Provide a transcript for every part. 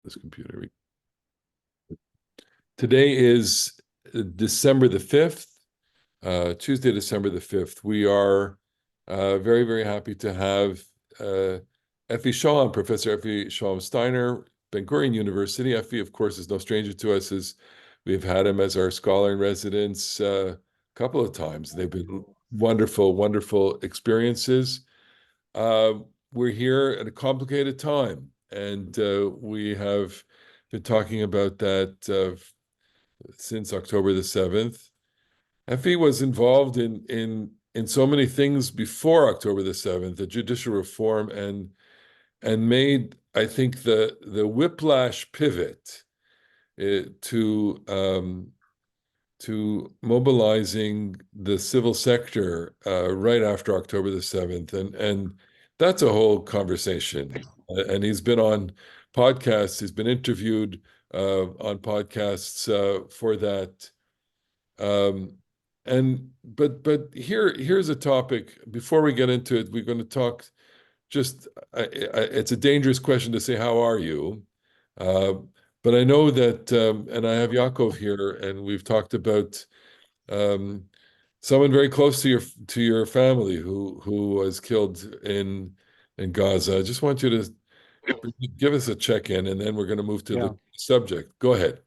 this computer. Today is December the 5th, Tuesday, December the 5th. We are very, very happy to have Effie Shoham, Professor Effie Shoham Steiner, Ben Gurion University. Effie, of course, is no stranger to us, as we've had him as our scholar in residence a couple of times. They've been wonderful, wonderful experiences. We're here at a complicated time, and we have been talking about that since October the 7th. Effie was involved in so many things before October the 7th, the judicial reform, and made, I think, the whiplash pivot to mobilizing the civil sector right after October the 7th. And that's a whole conversation. And he's been on podcasts, he's been interviewed on podcasts for that. But here's a topic. Before we get into it, we're going to talk. It's a dangerous question to say, how are you? But I know that, and I have Yaakov here, and we've talked about someone very close to your family who was killed in Gaza. I just want you to give us a check-in, and then we're going to move to the subject. Go ahead.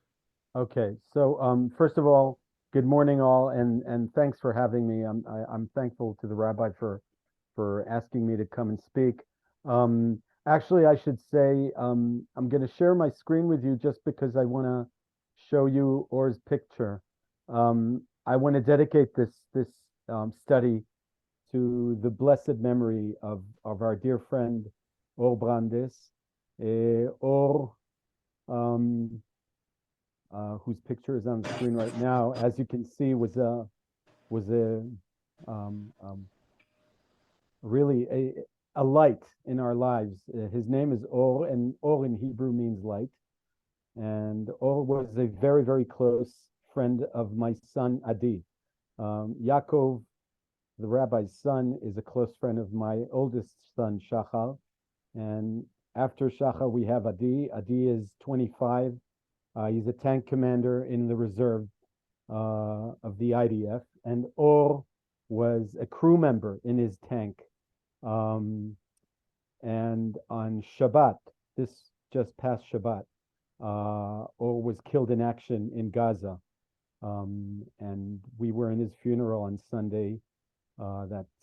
Okay. So first of all, good morning, all, and thanks for having me. I'm thankful to the rabbi for asking me to come and speak. Actually, I should say I'm going to share my screen with you just because I want to show you Or's picture. I want to dedicate this study to the blessed memory of our dear friend Or Brandes. Or, whose picture is on the screen right now, as you can see, was really a light in our lives. His name is Or, and Or in Hebrew means light. And Or was a very, very close friend of my son, Adi. Yaakov, the rabbi's son, is a close friend of my oldest son, Shachar. And after Shachar, we have Adi. Adi is 25. He's a tank commander in the reserve of the IDF. And Or was a crew member in his tank. And on Shabbat, this just past Shabbat, Or was killed in action in Gaza. And we were in his funeral on Sunday. That's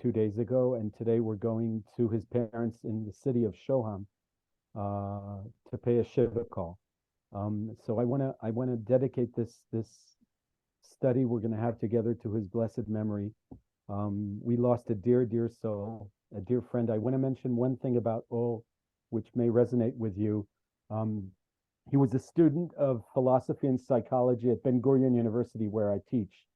2 days ago. And today we're going to his parents in the city of Shoham to pay a shiva call. So I want to dedicate this study we're going to have together to his blessed memory. We lost a dear, dear soul, a dear friend. I want to mention one thing about Or, which may resonate with you. He was a student of philosophy and psychology at Ben Gurion University, where I teach.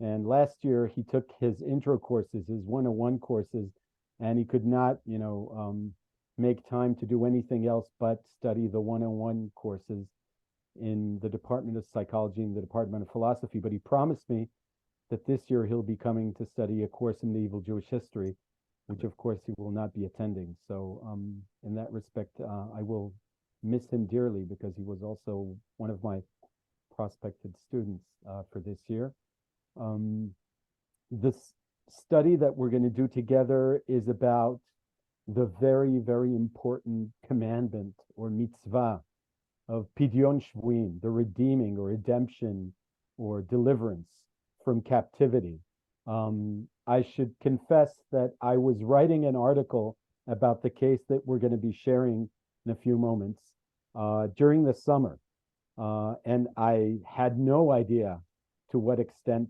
And last year he took his intro courses, his 101 courses, and he could not, make time to do anything else but study the 101 courses in the Department of Psychology and the Department of Philosophy. But he promised me that this year he'll be coming to study a course in medieval Jewish history, which of course he will not be attending. So in that respect, I will miss him dearly because he was also one of my prospected students for this year. This study that we're going to do together is about the very, very important commandment or mitzvah of Pidyon Shevuyim, the redeeming or redemption or deliverance from captivity. I should confess that I was writing an article about the case that we're going to be sharing in a few moments during the summer. And I had no idea to what extent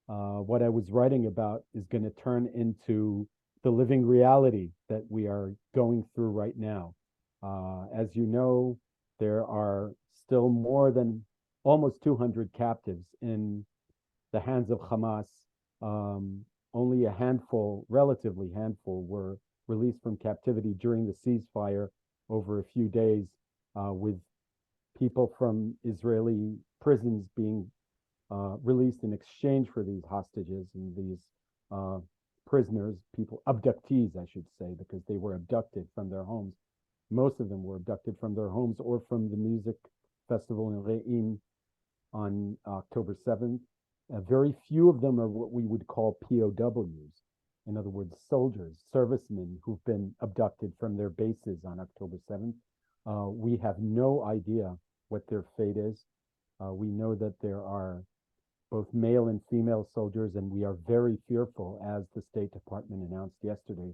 what I was writing about is going to turn into the living reality that we are going through right now. As you know, there are still more than almost 200 captives in the hands of Hamas. Only a handful, relatively handful, were released from captivity during the ceasefire over a few days, with people from Israeli prisons being released in exchange for these hostages and these prisoners, abductees, I should say, because they were abducted from their homes. most of them were abducted from their homes or from the music festival in Re'im on October 7th. Very few of them are what we would call POWs. In other words, soldiers, servicemen who've been abducted from their bases on October 7th. We have no idea what their fate is. We know that there are both male and female soldiers, and we are very fearful, as the State Department announced yesterday,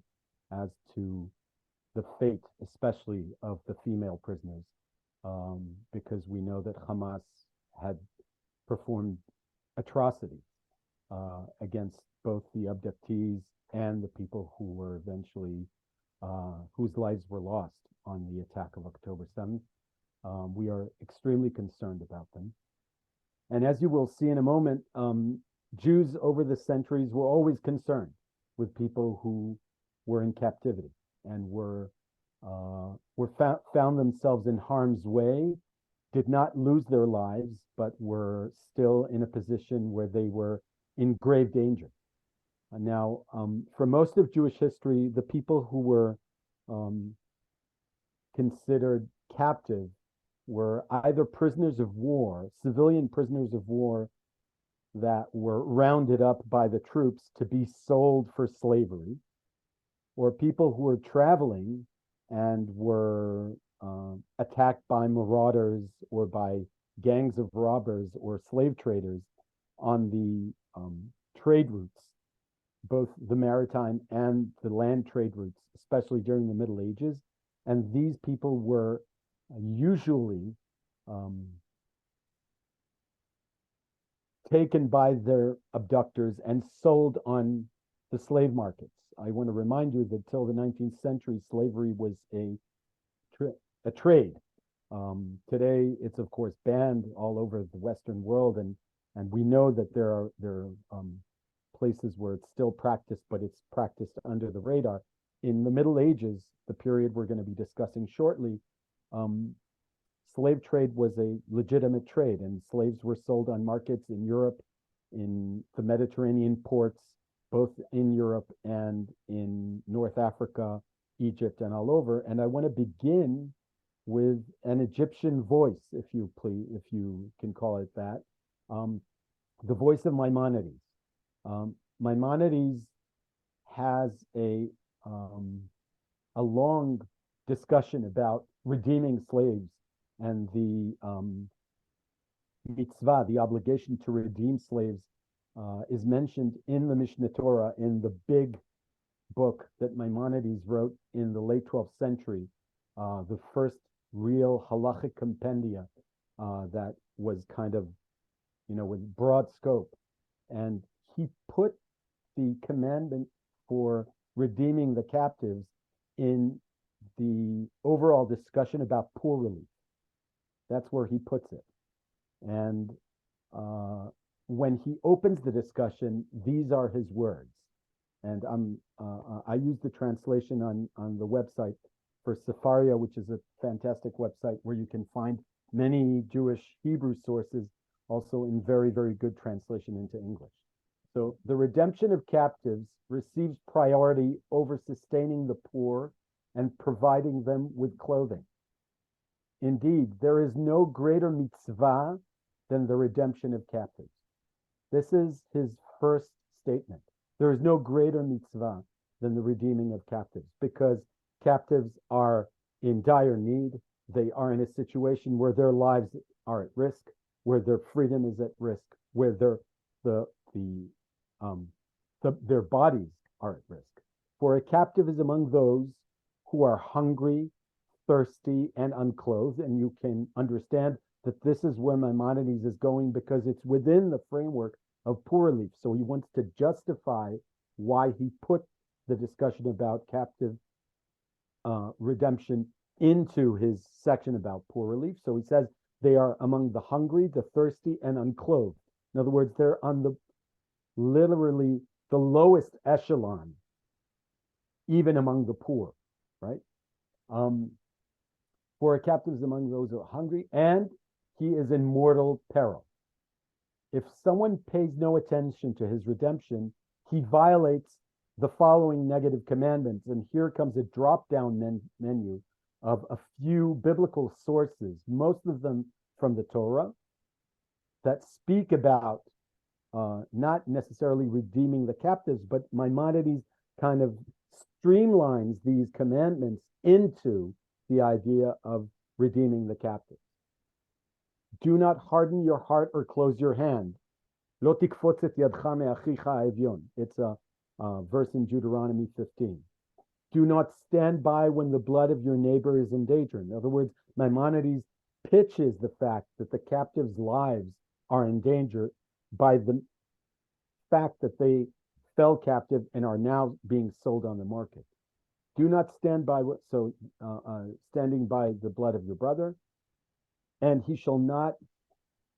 as to the fate, especially of the female prisoners, because we know that Hamas had performed atrocities against both the abductees and the people who were eventually, whose lives were lost on the attack of October 7th. We are extremely concerned about them. And as you will see in a moment, Jews over the centuries were always concerned with people who were in captivity and found themselves in harm's way, did not lose their lives, but were still in a position where they were in grave danger. Now, for most of Jewish history, the people who were considered captive were either prisoners of war, civilian prisoners of war that were rounded up by the troops to be sold for slavery, or people who were traveling and were attacked by marauders or by gangs of robbers or slave traders on the trade routes, both the maritime and the land trade routes, especially during the Middle Ages. And these people were usually taken by their abductors and sold on the slave markets. I want to remind you that till the 19th century, slavery was a trade. Today, it's of course banned all over the Western world, and we know that there are places where it's still practiced, but it's practiced under the radar. In the Middle Ages, the period we're going to be discussing shortly, slave trade was a legitimate trade, and slaves were sold on markets in Europe, in the Mediterranean ports, both in Europe and in North Africa, Egypt, and all over. And I want to begin with an Egyptian voice, if you can call it that, the voice of Maimonides. Maimonides has a long discussion about redeeming slaves and the mitzvah, the obligation to redeem slaves, is mentioned in the Mishneh Torah, in the big book that Maimonides wrote in the late 12th century, the first real halachic compendia that was kind of, with broad scope. And he put the commandment for redeeming the captives in the overall discussion about poor relief. That's where he puts it. And when he opens the discussion, these are his words. And I use the translation on the website for Sefaria, which is a fantastic website where you can find many Jewish Hebrew sources, also in very, very good translation into English. So the redemption of captives receives priority over sustaining the poor and providing them with clothing. Indeed, there is no greater mitzvah than the redemption of captives. This is his first statement. There is no greater mitzvah than the redeeming of captives, because captives are in dire need. They are in a situation where their lives are at risk, where their freedom is at risk, where their bodies are at risk. For a captive is among those who are hungry, thirsty, and unclothed. And you can understand that this is where Maimonides is going, because it's within the framework of poor relief. So he wants to justify why he put the discussion about captive redemption into his section about poor relief. So he says they are among the hungry, the thirsty, and unclothed. In other words, they're on literally the lowest echelon, even among the poor, right? For a captive is among those who are hungry, and he is in mortal peril. If someone pays no attention to his redemption, he violates the following negative commandments. And here comes a drop-down menu of a few biblical sources, most of them from the Torah, that speak about not necessarily redeeming the captives, but Maimonides kind of streamlines these commandments into the idea of redeeming the captives. Do not harden your heart or close your hand. Lo tikfotz et yadcha me'achicha evyon. It's a verse in Deuteronomy 15. Do not stand by when the blood of your neighbor is in danger. In other words, Maimonides pitches the fact that the captives' lives are in danger by the fact that they fell captive and are now being sold on the market. Do not stand by standing by the blood of your brother, and he shall not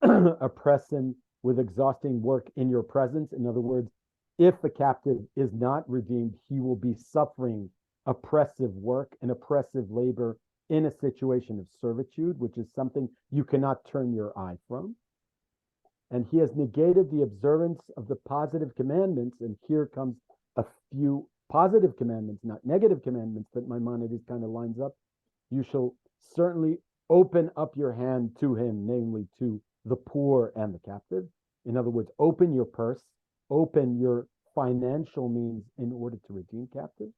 oppress him with exhausting work in your presence. In other words, if a captive is not redeemed, he will be suffering oppressive work and oppressive labor in a situation of servitude, which is something you cannot turn your eye from. And he has negated the observance of the positive commandments. And here comes a few positive commandments, not negative commandments, that Maimonides kind of lines up. You shall certainly open up your hand to him, namely to the poor and the captive. In other words, open your purse, open your financial means in order to redeem captives.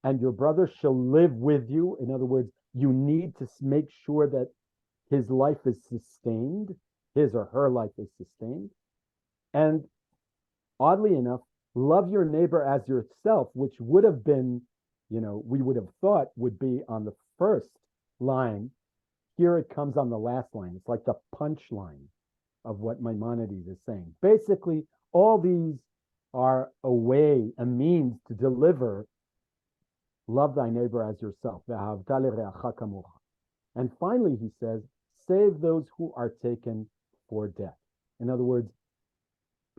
And your brother shall live with you. In other words, you need to make sure that his life is sustained, his or her life is sustained. And oddly enough, love your neighbor as yourself, which would have been, we would have thought would be on the first line. Here it comes on the last line. It's like the punchline of what Maimonides is saying. Basically, all these are a means to deliver love thy neighbor as yourself. And finally, he says, save those who are taken for death. In other words,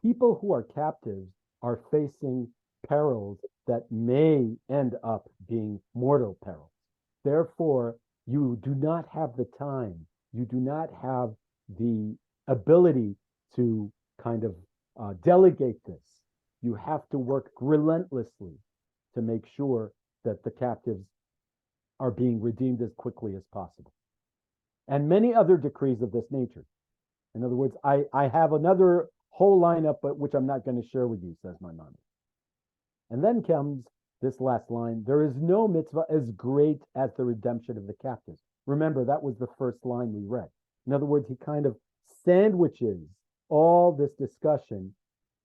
people who are captives are facing perils that may end up being mortal perils. Therefore, you do not have the time, you do not have the ability to kind of delegate this. You have to work relentlessly to make sure that the captives are being redeemed as quickly as possible. And many other decrees of this nature. In other words, I have another whole lineup, but which I'm not going to share with you, says Maimonides. And then comes this last line: there is no mitzvah as great as the redemption of the captives. Remember, that was the first line we read. In other words, he kind of sandwiches all this discussion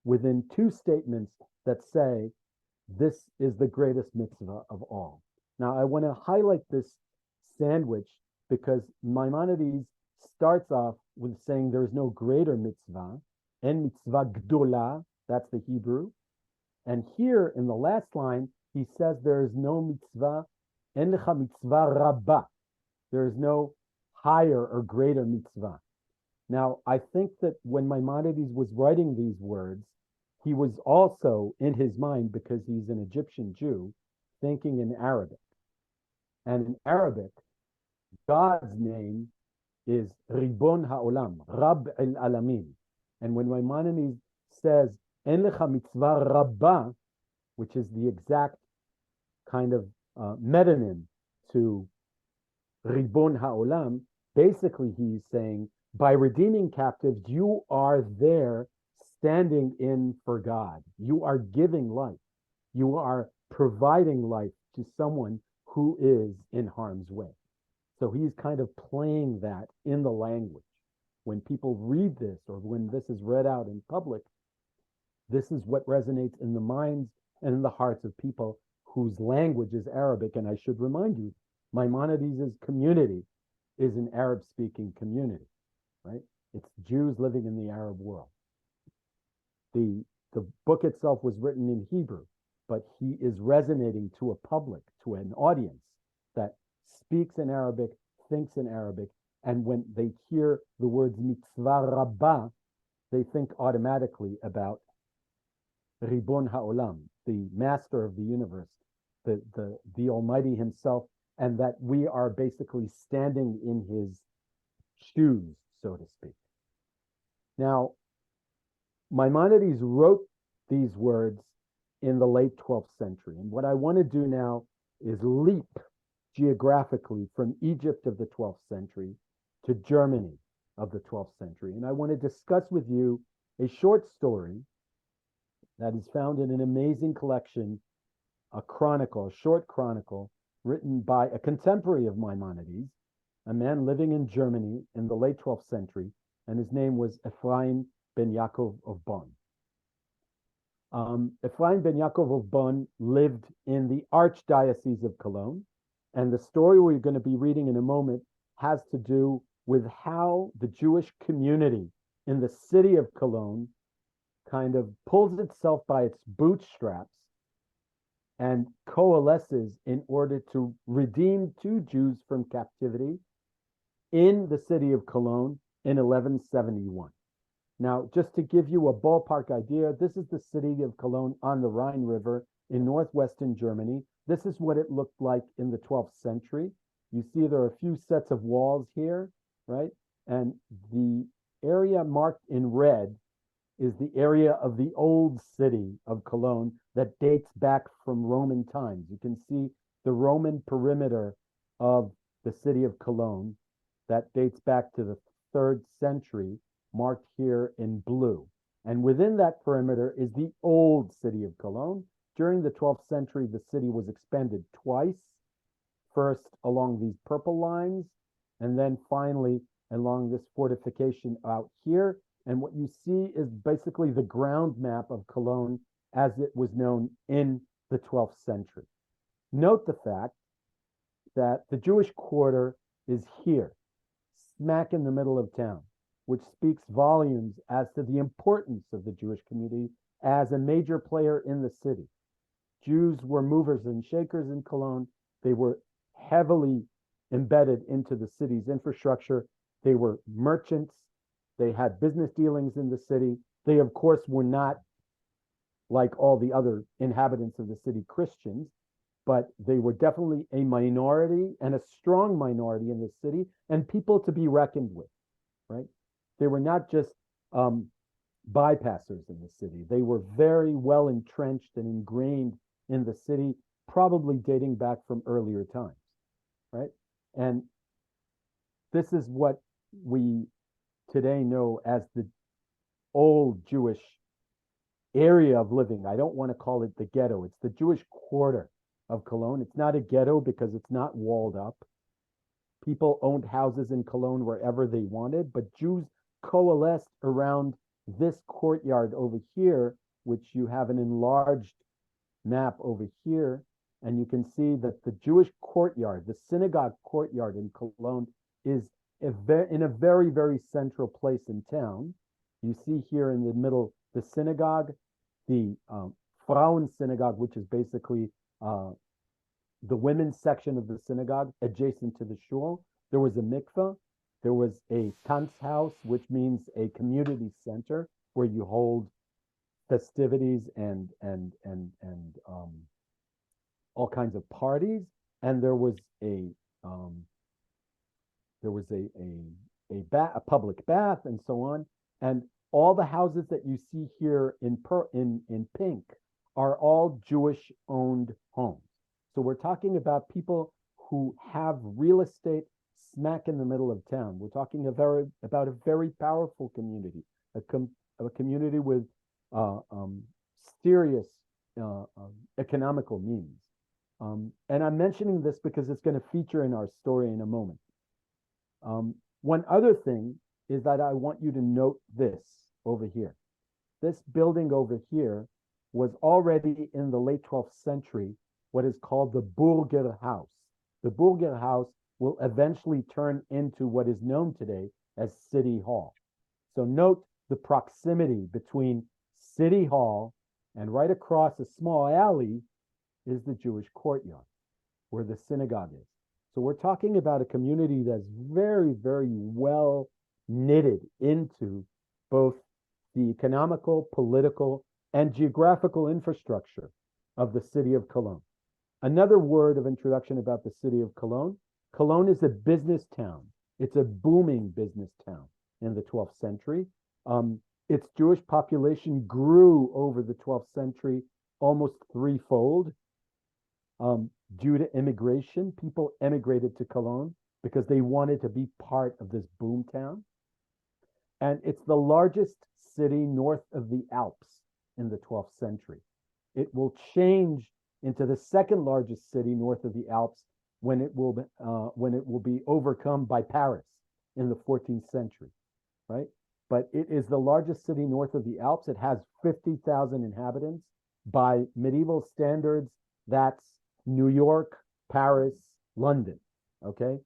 within two statements that say this is the greatest mitzvah of all. Now, I want to highlight this sandwich because Maimonides starts off with saying there is no greater mitzvah, en mitzvah gdola, that's the Hebrew. And here in the last line, he says there is no mitzvah, en lecha mitzvah rabbah. There is no higher or greater mitzvah. Now, I think that when Maimonides was writing these words, he was also in his mind, because he's an Egyptian Jew, thinking in Arabic. And in Arabic, God's name is Ribon Ha'olam, Rab el Alamin. And when Maimonides says, En lecha mitzvah rabbah, which is the exact kind of metonym to Ribon Ha'olam, basically he's saying, by redeeming captives, you are there standing in for God. You are giving life. You are providing life to someone who is in harm's way. So he's kind of playing that in the language. When people read this, or when this is read out in public, this is what resonates in the minds and in the hearts of people whose language is Arabic. And I should remind you, Maimonides' community is an Arab-speaking community, right? It's Jews living in the Arab world. The book itself was written in Hebrew, but he is resonating to a public, to an audience that speaks in Arabic, thinks in Arabic, and when they hear the words mitzvah rabbah, they think automatically about Ribon Ha'olam, the master of the universe, the Almighty himself, and that we are basically standing in his shoes, so to speak. Now, Maimonides wrote these words in the late 12th century. And what I want to do now is leap geographically from Egypt of the 12th century to Germany of the 12th century. And I want to discuss with you a short story that is found in an amazing collection, a chronicle, a short chronicle written by a contemporary of Maimonides, a man living in Germany in the late 12th century, and his name was Ephraim ben Yaakov of Bonn. Ephraim ben Yaakov of Bonn lived in the Archdiocese of Cologne, and the story we're going to be reading in a moment has to do with how the Jewish community in the city of Cologne kind of pulls itself by its bootstraps and coalesces in order to redeem two Jews from captivity in the city of Cologne in 1171. Now, just to give you a ballpark idea, this is the city of Cologne on the Rhine River in northwestern Germany. This is what it looked like in the 12th century. You see there are a few sets of walls here, right? And the area marked in red is the area of the old city of Cologne that dates back from Roman times. You can see the Roman perimeter of the city of Cologne that dates back to the 3rd century, marked here in blue. And within that perimeter is the old city of Cologne. During the 12th century, the city was expanded twice, first along these purple lines, and then finally along this fortification out here. And what you see is basically the ground map of Cologne as it was known in the 12th century. Note the fact that the Jewish quarter is here, smack in the middle of town, which speaks volumes as to the importance of the Jewish community as a major player in the city. Jews were movers and shakers in Cologne. They were heavily embedded into the city's infrastructure. They were merchants. They had business dealings in the city. They, of course, were not, like all the other inhabitants of the city, Christians, but they were definitely a minority and a strong minority in the city and people to be reckoned with, right? They were not just bypassers in the city. They were very well entrenched and ingrained in the city, probably dating back from earlier times, right? And this is what we today know as the old Jewish area of living. I don't want to call it the ghetto. It's the Jewish quarter of Cologne. It's not a ghetto because it's not walled up. People owned houses in Cologne wherever they wanted, but Jews coalesced around this courtyard over here, which you have an enlarged map over here. And you can see that the Jewish courtyard, the synagogue courtyard in Cologne, is in a very, very central place in town. You see here in the middle the synagogue, the Frauen synagogue, which is basically the women's section of the synagogue adjacent to the shul. There was a mikveh. There was a Tanzhaus, which means a community center where you hold festivities and all kinds of parties. And there was a public bath and so on. And all the houses that you see here in pink are all Jewish-owned homes. So we're talking about people who have real estate smack in the middle of town. We're talking about a very powerful community, a community with serious economical means. And I'm mentioning this because it's going to feature in our story in a moment. One other thing is that I want you to note this over here. This building over here was already in the late 12th century what is called the Burger House. The Burger House will eventually turn into what is known today as City Hall. So note the proximity between City Hall and right across a small alley is the Jewish courtyard where the synagogue is. So we're talking about a community that's very, very well knitted into both the economical, political, and geographical infrastructure of the city of Cologne. Another word of introduction about the city of Cologne. Cologne is a business town. It's a booming business town in the 12th century. Its Jewish population grew over the 12th century almost threefold. due to immigration. People emigrated to Cologne because they wanted to be part of this boom town. And it's the largest city north of the Alps in the 12th century. It will change into the second largest city north of the Alps when it will be overcome by Paris in the 14th century, right? But it is the largest city north of the Alps. It has 50,000 inhabitants. By medieval standards, that's New York, Paris, London, okay?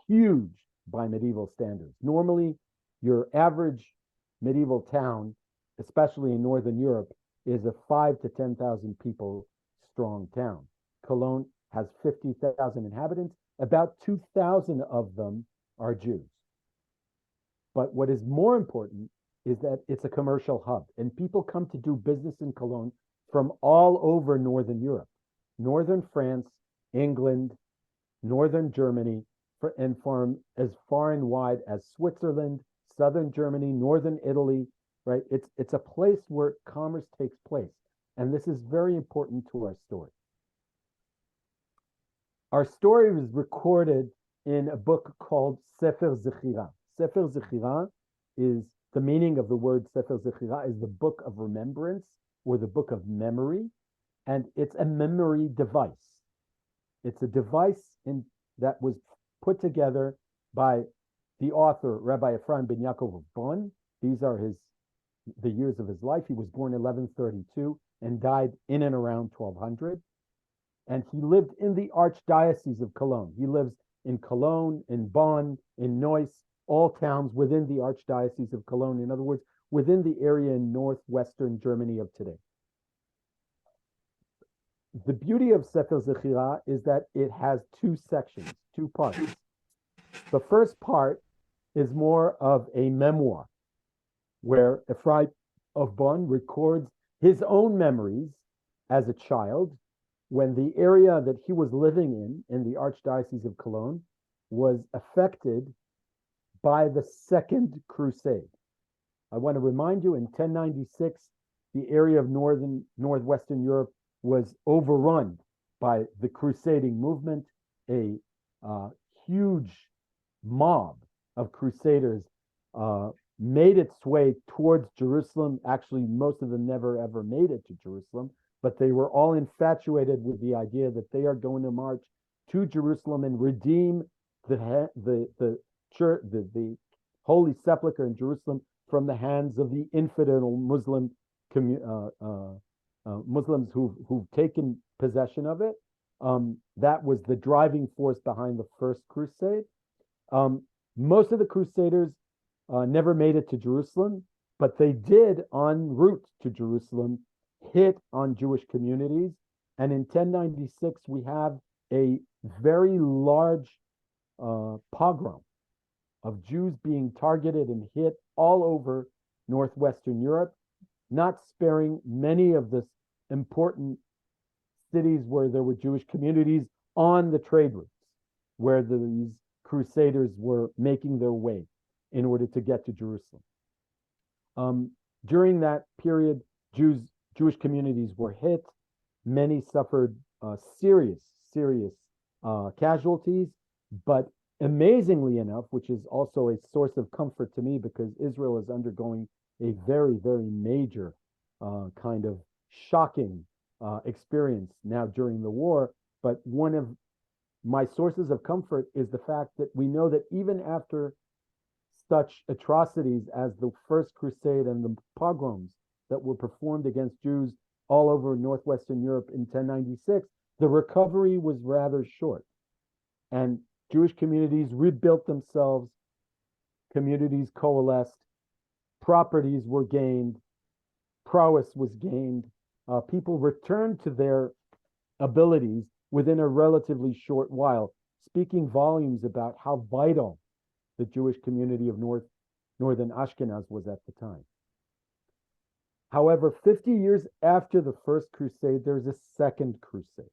Huge by medieval standards. Normally, your average medieval town, especially in Northern Europe, is a 5 to 10,000 people strong town. Cologne has 50,000 inhabitants. About 2,000 of them are Jews. But what is more important is that it's a commercial hub, and people come to do business in Cologne from all over Northern Europe, Northern France, England, Northern Germany, and from as far and wide as Switzerland, Southern Germany, Northern Italy, right? It's a place where commerce takes place. And this is very important to our story. Our story was recorded in a book called Sefer Zechira. Sefer Zechira is the meaning of the word Sefer Zechira is the book of remembrance or the book of memory. And it's a memory device. It's a device that was put together by the author, Rabbi Ephraim ben Yaakov of Bonn. These are the years of his life. He was born in 1132 and died in and around 1200. And he lived in the Archdiocese of Cologne. He lives in Cologne, in Bonn, in Neuss, all towns within the Archdiocese of Cologne. In other words, within the area in northwestern Germany of today. The beauty of Sefer Zechira is that it has two sections, two parts. The first part is more of a memoir, where Ephraim of Bonn records his own memories as a child when the area that he was living in the Archdiocese of Cologne, was affected by the Second Crusade. I want to remind you, in 1096, the area of northwestern Europe was overrun by the crusading movement. A huge mob of crusaders made its way towards Jerusalem. Actually, most of them never ever made it to Jerusalem, but they were all infatuated with the idea that they are going to march to Jerusalem and redeem the church, the Holy Sepulchre in Jerusalem from the hands of the infidel Muslims who've taken possession of it. That was the driving force behind the First Crusade. Most of the Crusaders never made it to Jerusalem, but they did, en route to Jerusalem, hit on Jewish communities. And in 1096, we have a very large pogrom of Jews being targeted and hit all over northwestern Europe, not sparing many of the important cities where there were Jewish communities on the trade routes, where these crusaders were making their way in order to get to Jerusalem. During that period, Jewish communities were hit. Many suffered serious casualties, but amazingly enough, which is also a source of comfort to me because Israel is undergoing a very, very major kind of shocking experience now during the war. But one of my sources of comfort is the fact that we know that even after such atrocities as the First Crusade and the pogroms that were performed against Jews all over northwestern Europe in 1096, the recovery was rather short. And Jewish communities rebuilt themselves, communities coalesced, properties were gained, prowess was gained, people returned to their abilities within a relatively short while, speaking volumes about how vital the Jewish community of northern Ashkenaz was at the time. However, 50 years after the First Crusade, there's a Second Crusade.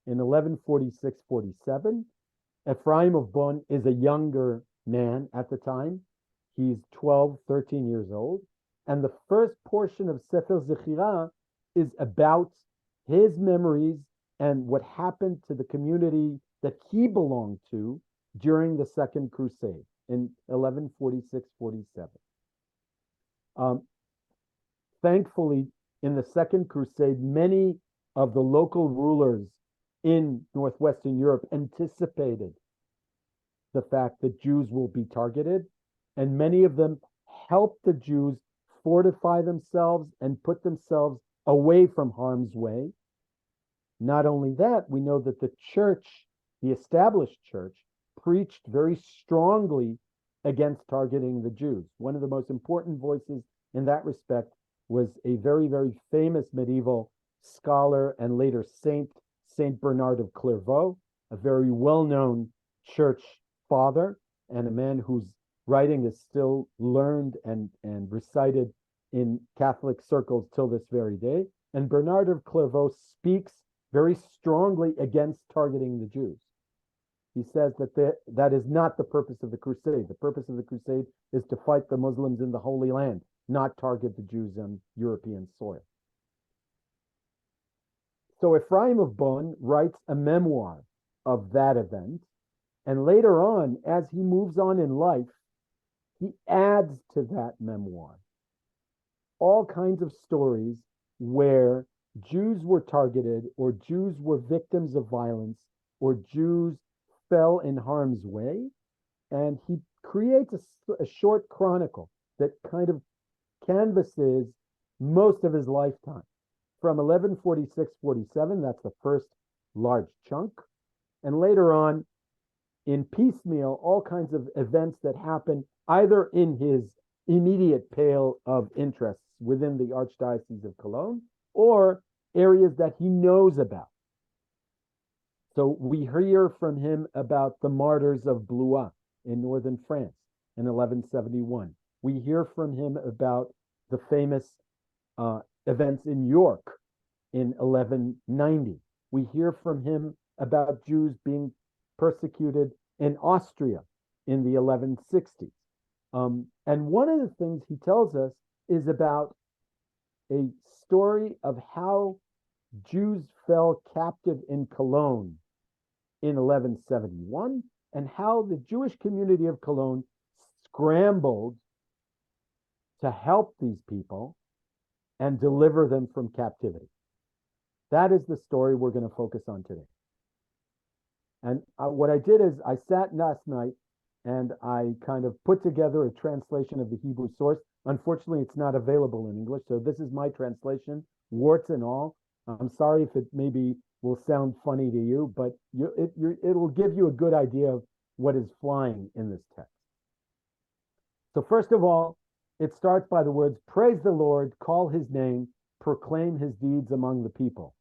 In 1146-47, Ephraim of Bonn is a younger man at the time. He's 12, 13 years old. And the first portion of Sefer Zechira is about his memories and what happened to the community that he belonged to during the Second Crusade in 1146-47. Thankfully, in the Second Crusade, many of the local rulers in Northwestern Europe anticipated the fact that Jews will be targeted, and many of them helped the Jews fortify themselves and put themselves away from harm's way. Not only that, we know that the church, the established church, preached very strongly against targeting the Jews. One of the most important voices in that respect was a very, very famous medieval scholar and later saint, Saint Bernard of Clairvaux, a very well-known church father and a man whose writing is still learned and recited in Catholic circles till this very day. And Bernard of Clairvaux speaks very strongly against targeting the Jews. He says that that is not the purpose of the crusade. The purpose of the crusade is to fight the Muslims in the Holy Land, not target the Jews on European soil. So Ephraim of Bonn writes a memoir of that event, and later on, as he moves on in life, he adds to that memoir all kinds of stories where Jews were targeted, or Jews were victims of violence, or Jews fell in harm's way. And he creates a short chronicle that kind of canvasses most of his lifetime. From 1146-47, that's the first large chunk. And later on, in piecemeal, all kinds of events that happen either in his immediate pale of interests within the Archdiocese of Cologne, or areas that he knows about. So we hear from him about the martyrs of Blois in northern France in 1171. We hear from him about the famous events in York in 1190. We hear from him about Jews being persecuted in Austria in the 1160s. And one of the things he tells us is about a story of how Jews fell captive in Cologne in 1171, and how the Jewish community of Cologne scrambled to help these people and deliver them from captivity. That is the story we're going to focus on today. And what I did is I sat last night and I kind of put together a translation of the Hebrew source. Unfortunately, it's not available in English, so this is my translation, warts and all. I'm sorry if it maybe will sound funny to you, but it will give you a good idea of what is flying in this text. So first of all, it starts by the words, praise the Lord, call his name, proclaim his deeds among the people.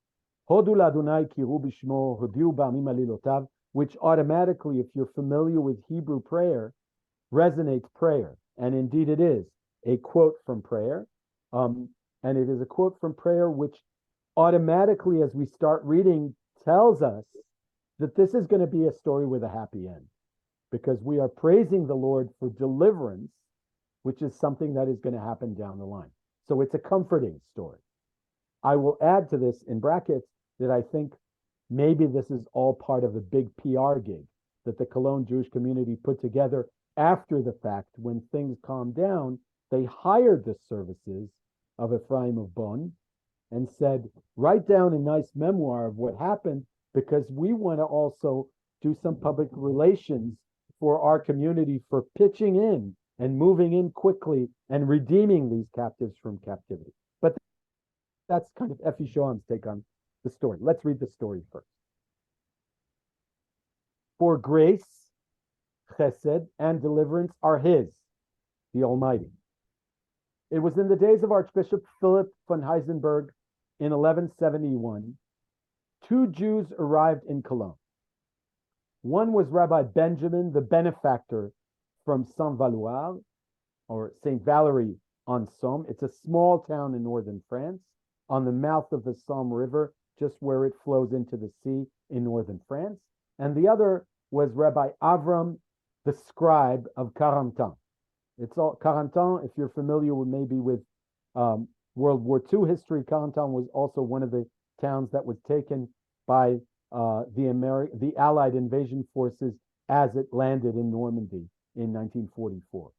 Hodu l'Adonai kiru b'shmo, hodiu ba'amim alilotav, which automatically, if you're familiar with Hebrew prayer, resonates prayer. And indeed it is a quote from prayer. And it is a quote from prayer which automatically, as we start reading, tells us that this is going to be a story with a happy end, because we are praising the Lord for deliverance, which is something that is going to happen down the line. So it's a comforting story. I will add to this in brackets that I think maybe this is all part of a big PR gig that the Cologne Jewish community put together after the fact. When things calmed down, they hired the services of Ephraim of Bonn and said, write down a nice memoir of what happened, because we want to also do some public relations for our community for pitching in and moving in quickly and redeeming these captives from captivity. But that's kind of Effie Shoham's take on the story. Let's read the story first. For grace, chesed, and deliverance are his, the Almighty. It was in the days of Archbishop Philip von Heisenberg in 1171, two Jews arrived in Cologne. One was Rabbi Benjamin, the benefactor from Saint-Valois, or St. Valery on Somme. It's a small town in northern France on the mouth of the Somme River, just where it flows into the sea in northern France. And the other was Rabbi Avram, the scribe of Carentan. It's all Carentan, if you're familiar with maybe with World War II history, Carentan was also one of the towns that was taken by the Allied invasion forces as it landed in Normandy in 1944.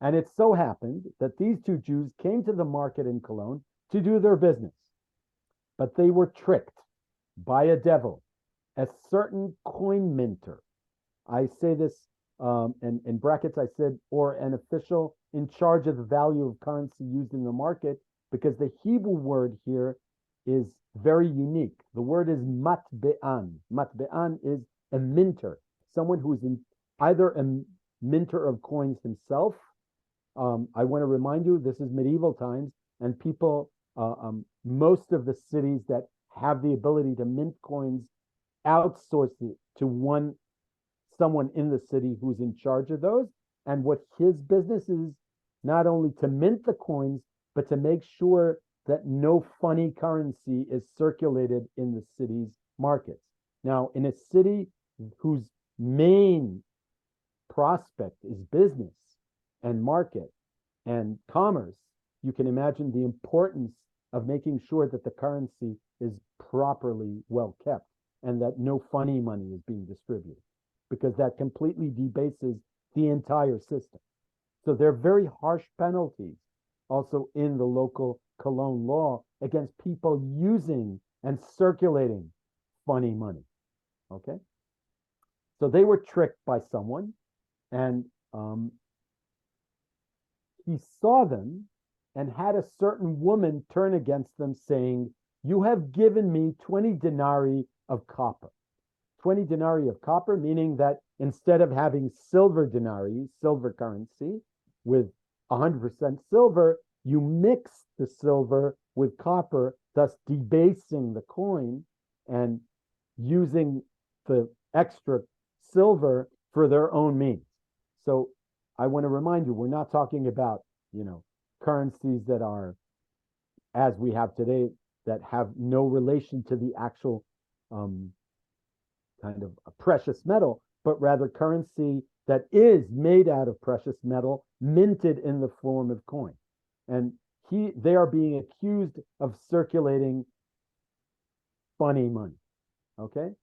And it so happened that these two Jews came to the market in Cologne to do their business, but they were tricked by a devil, a certain coin minter. I say this in brackets, I said, or an official in charge of the value of currency used in the market, because the Hebrew word here is very unique. The word is matbe'an. Matbe'an is a minter, someone who is either a minter of coins himself. I want to remind you, this is medieval times, and people, most of the cities that have the ability to mint coins outsource it to someone in the city who's in charge of those. And what his business is not only to mint the coins, but to make sure that no funny currency is circulated in the city's markets. Now, in a city whose main prospect is business and market and commerce, you can imagine the importance of making sure that the currency is properly well kept and that no funny money is being distributed, because that completely debases the entire system. So there are very harsh penalties also in the local Cologne law against people using and circulating funny money. Okay? So they were tricked by someone, and he saw them and had a certain woman turn against them, saying, "You have given me 20 denarii of copper." 20 denarii of copper, meaning that instead of having silver denarii, silver currency, with 100% silver, you mix the silver with copper, thus debasing the coin and using the extra silver for their own means. So I want to remind you, we're not talking about, currencies that are, as we have today, that have no relation to the actual kind of a precious metal, but rather currency that is made out of precious metal, minted in the form of coin. And they are being accused of circulating funny money. Okay?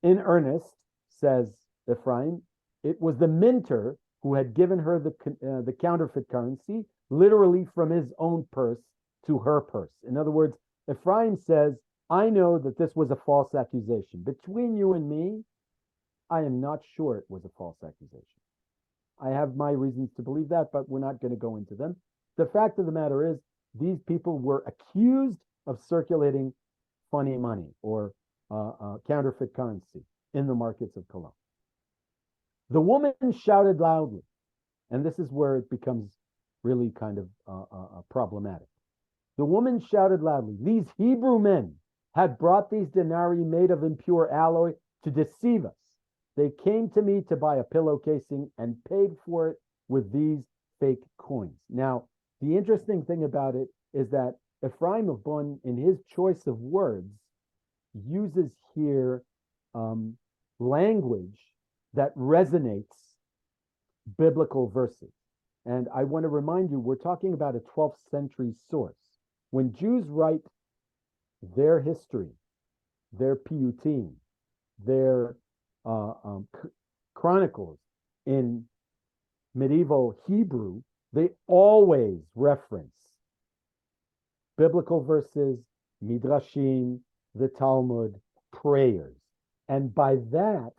In earnest, says Ephraim, it was the minter who had given her the counterfeit currency, literally from his own purse to her purse. In other words, Ephraim says, I know that this was a false accusation. Between you and me, I am not sure it was a false accusation. I have my reasons to believe that, but we're not going to go into them. The fact of the matter is, these people were accused of circulating funny money or counterfeit currency in the markets of Cologne. The woman shouted loudly, and this is where it becomes really kind of problematic. The woman shouted loudly, "These Hebrew men had brought these denarii made of impure alloy to deceive us. They came to me to buy a pillow casing and paid for it with these fake coins." Now, the interesting thing about it is that Ephraim of Bonn, in his choice of words, uses here language that resonates biblical verses. And I want to remind you, we're talking about a 12th century source. When Jews write their history, their piyutim, their chronicles in medieval Hebrew, they always reference biblical verses, midrashim, the Talmud, prayers. And by that,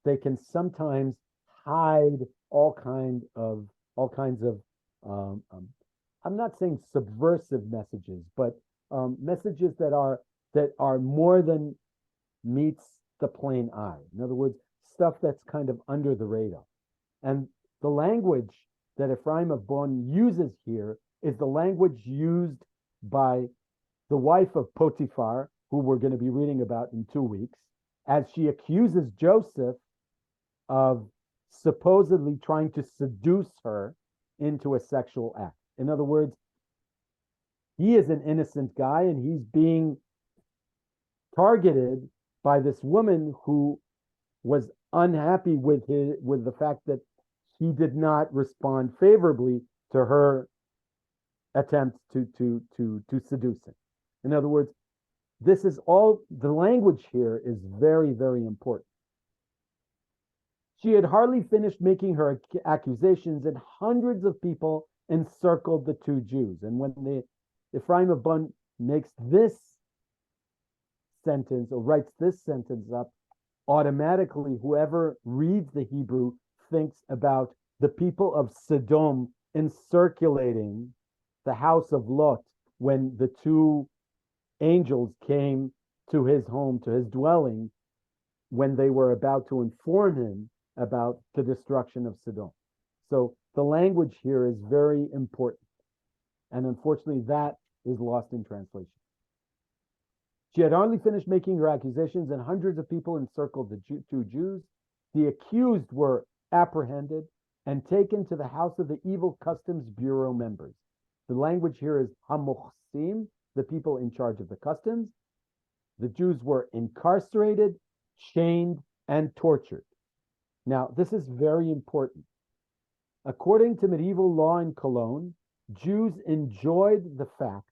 they can sometimes hide all kinds of I'm not saying subversive messages, but messages that are more than meets the plain eye. In other words, stuff that's kind of under the radar. And the language that Ephraim of Bonn uses here is the language used by the wife of Potiphar, who we're going to be reading about in 2 weeks, as she accuses Joseph of supposedly trying to seduce her into a sexual act. In other words, he is an innocent guy and he's being targeted by this woman who was unhappy with the fact that he did not respond favorably to her attempt to seduce him. In other words, this is all, the language here is very, very important. She had hardly finished making her accusations, and hundreds of people encircled the two Jews. And when the Ephraim of Bun makes this sentence or writes this sentence up, automatically whoever reads the Hebrew thinks about the people of Sodom encirculating the house of Lot when the two angels came to his home, to his dwelling, when they were about to inform him about the destruction of Sodom. So the language here is very important. And unfortunately, that is lost in translation. She had hardly finished making her accusations, and hundreds of people encircled the two Jews. The accused were apprehended and taken to the house of the evil customs bureau members. The language here is hamochsim, the people in charge of the customs. The Jews were incarcerated, chained, and tortured. Now, this is very important. According to medieval law in Cologne, Jews enjoyed the fact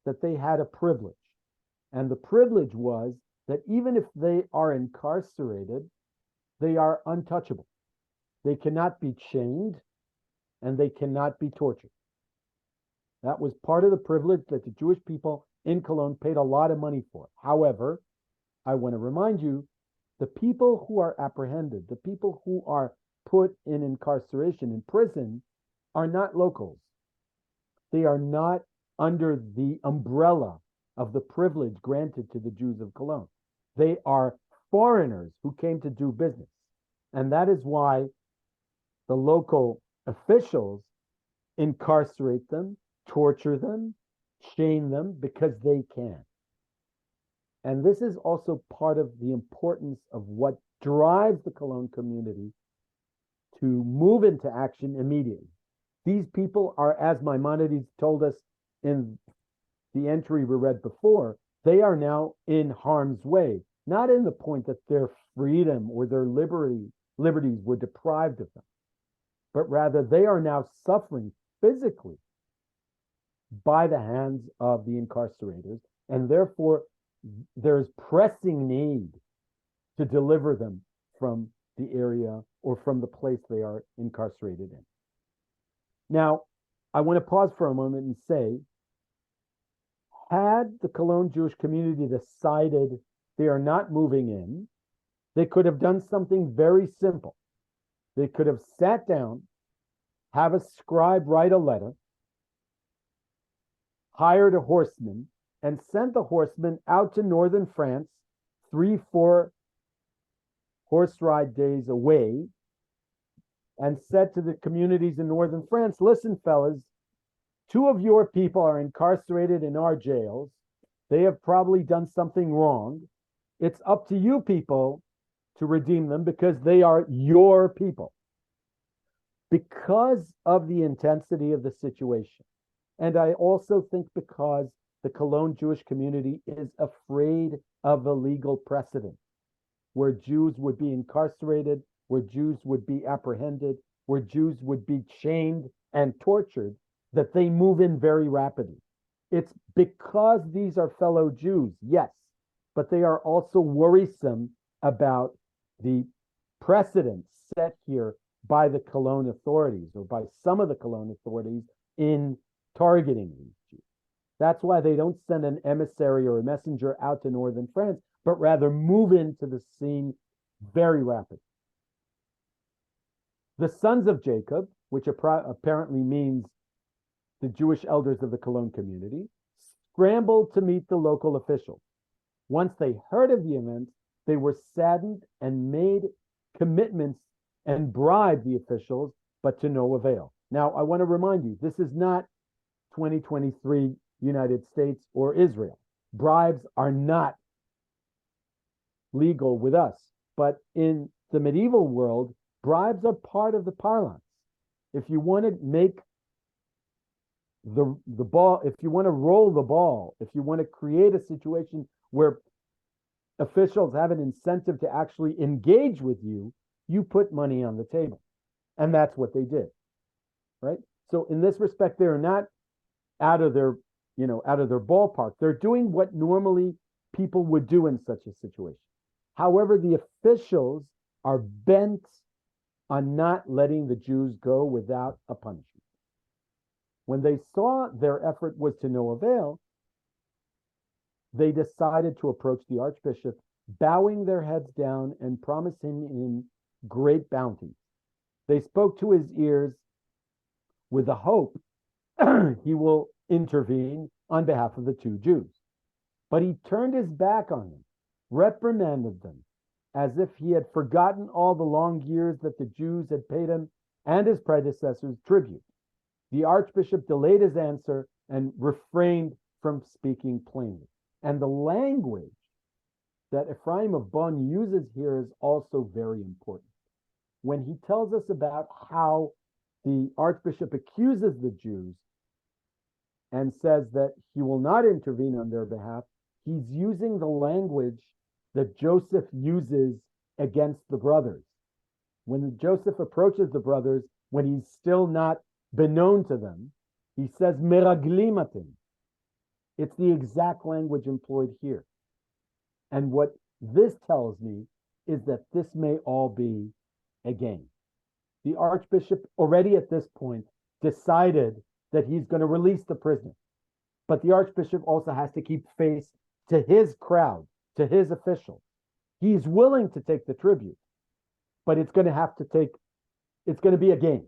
that they had a privilege. And the privilege was that even if they are incarcerated, they are untouchable. They cannot be chained and they cannot be tortured. That was part of the privilege that the Jewish people in Cologne paid a lot of money for. However, I want to remind you, the people who are apprehended, the people who are put in incarceration, in prison, are not locals. They are not under the umbrella of the privilege granted to the Jews of Cologne. They are foreigners who came to do business. And that is why the local officials incarcerate them, torture them, chain them, because they can. And this is also part of the importance of what drives the Cologne community to move into action immediately. These people are, as Maimonides told us in the entry we read before, they are now in harm's way, not in the point that their freedom or their liberties were deprived of them, but rather they are now suffering physically by the hands of the incarcerators, and therefore there's pressing need to deliver them from the area or from the place they are incarcerated in. Now, I want to pause for a moment and say, had the Cologne Jewish community decided they are not moving in, they could have done something very simple. They could have sat down, have a scribe write a letter, hired a horseman, and sent the horseman out to northern France, 3-4 horse ride days away, and said to the communities in northern France, listen, fellas, 2 of your people are incarcerated in our jails. They have probably done something wrong. It's up to you people to redeem them because they are your people. Because of the intensity of the situation. And I also think because the Cologne Jewish community is afraid of a legal precedent where Jews would be incarcerated, where Jews would be apprehended, where Jews would be chained and tortured, that they move in very rapidly. It's because these are fellow Jews, yes, but they are also worrisome about the precedent set here by the Cologne authorities or by some of the Cologne authorities in targeting these Jews. That's why they don't send an emissary or a messenger out to northern France, but rather move into the scene very rapidly. The sons of Jacob, which apparently means the Jewish elders of the Cologne community, scrambled to meet the local officials. Once they heard of the event, they were saddened and made commitments and bribed the officials, but to no avail. Now, I want to remind you, this is not 2023 United States or Israel. Bribes are not legal with us, but in the medieval world, bribes are part of the parlance. If you want to make the ball, if you want to roll the ball, if you want to create a situation where officials have an incentive to actually engage with you, you put money on the table. And that's what they did, right? So in this respect, they're not out of their ballpark. They're doing what normally people would do in such a situation. However, the officials are bent on not letting the Jews go without a punishment. When they saw their effort was to no avail, they decided to approach the archbishop, bowing their heads down and promising him great bounty. They spoke to his ears with the hope he will intervene on behalf of the two Jews. But he turned his back on them, reprimanded them, as if he had forgotten all the long years that the Jews had paid him and his predecessors tribute. The archbishop delayed his answer and refrained from speaking plainly. And the language that Ephraim of Bonn uses here is also very important. When he tells us about how the archbishop accuses the Jews and says that he will not intervene on their behalf, he's using the language that Joseph uses against the brothers. When Joseph approaches the brothers, when he's still not been known to them, he says, Meraglimatim. It's the exact language employed here. And what this tells me is that this may all be a game. The archbishop already at this point decided that he's going to release the prisoner. But the archbishop also has to keep face to his crowd, to his officials. He's willing to take the tribute, but it's going to be a game.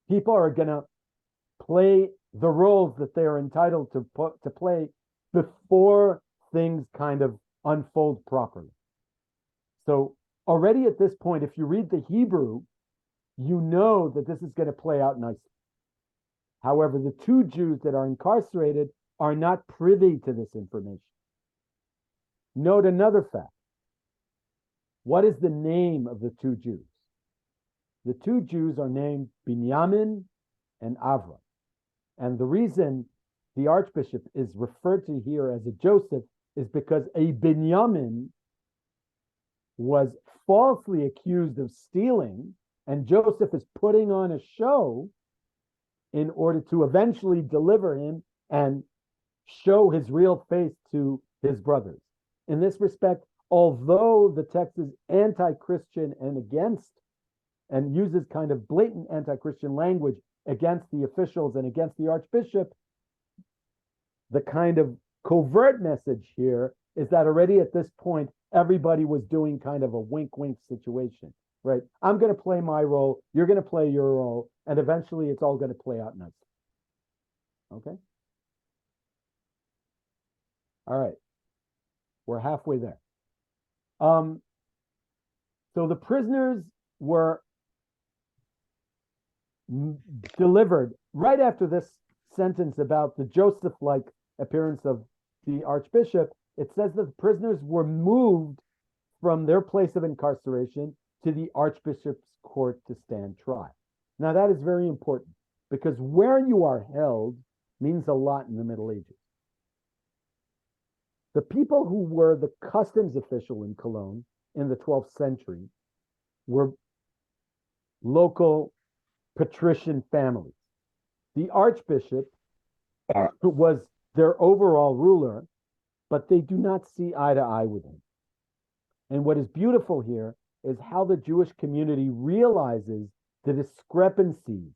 People are going to play the roles that they're entitled to play before things kind of unfold properly. So already at this point, if you read the Hebrew, you know that this is going to play out nicely. However, the two Jews that are incarcerated are not privy to this information. Note another fact. What is the name of the two Jews? The two Jews are named Binyamin and Avram. And the reason the archbishop is referred to here as a Joseph is because a Binyamin was falsely accused of stealing, and Joseph is putting on a show in order to eventually deliver him and show his real face to his brothers. In this respect, although the text is anti-Christian and uses kind of blatant anti-Christian language against the officials and against the archbishop, the kind of covert message here is that already at this point, everybody was doing kind of a wink-wink situation, right? I'm going to play my role, you're going to play your role, and eventually it's all going to play out nicely. Okay? All right. We're halfway there. So the prisoners were delivered right after this sentence about the Joseph-like appearance of the archbishop. It says that the prisoners were moved from their place of incarceration to the archbishop's court to stand trial. Now that is very important because where you are held means a lot in the Middle Ages. The people who were the customs official in Cologne in the 12th century were local patrician families. The archbishop was their overall ruler, but they do not see eye to eye with him. And what is beautiful here is how the Jewish community realizes the discrepancies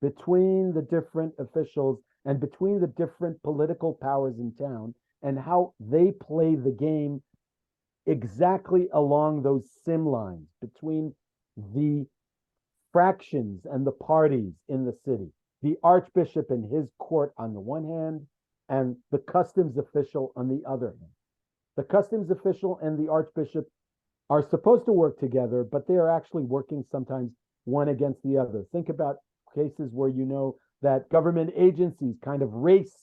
between the different officials and between the different political powers in town, and how they play the game exactly along those sim lines between the fractions and the parties in the city. The archbishop and his court on the one hand, and the customs official on the other hand. The customs official and the archbishop are supposed to work together, but they are actually working sometimes one against the other. Think about cases where you know that government agencies kind of race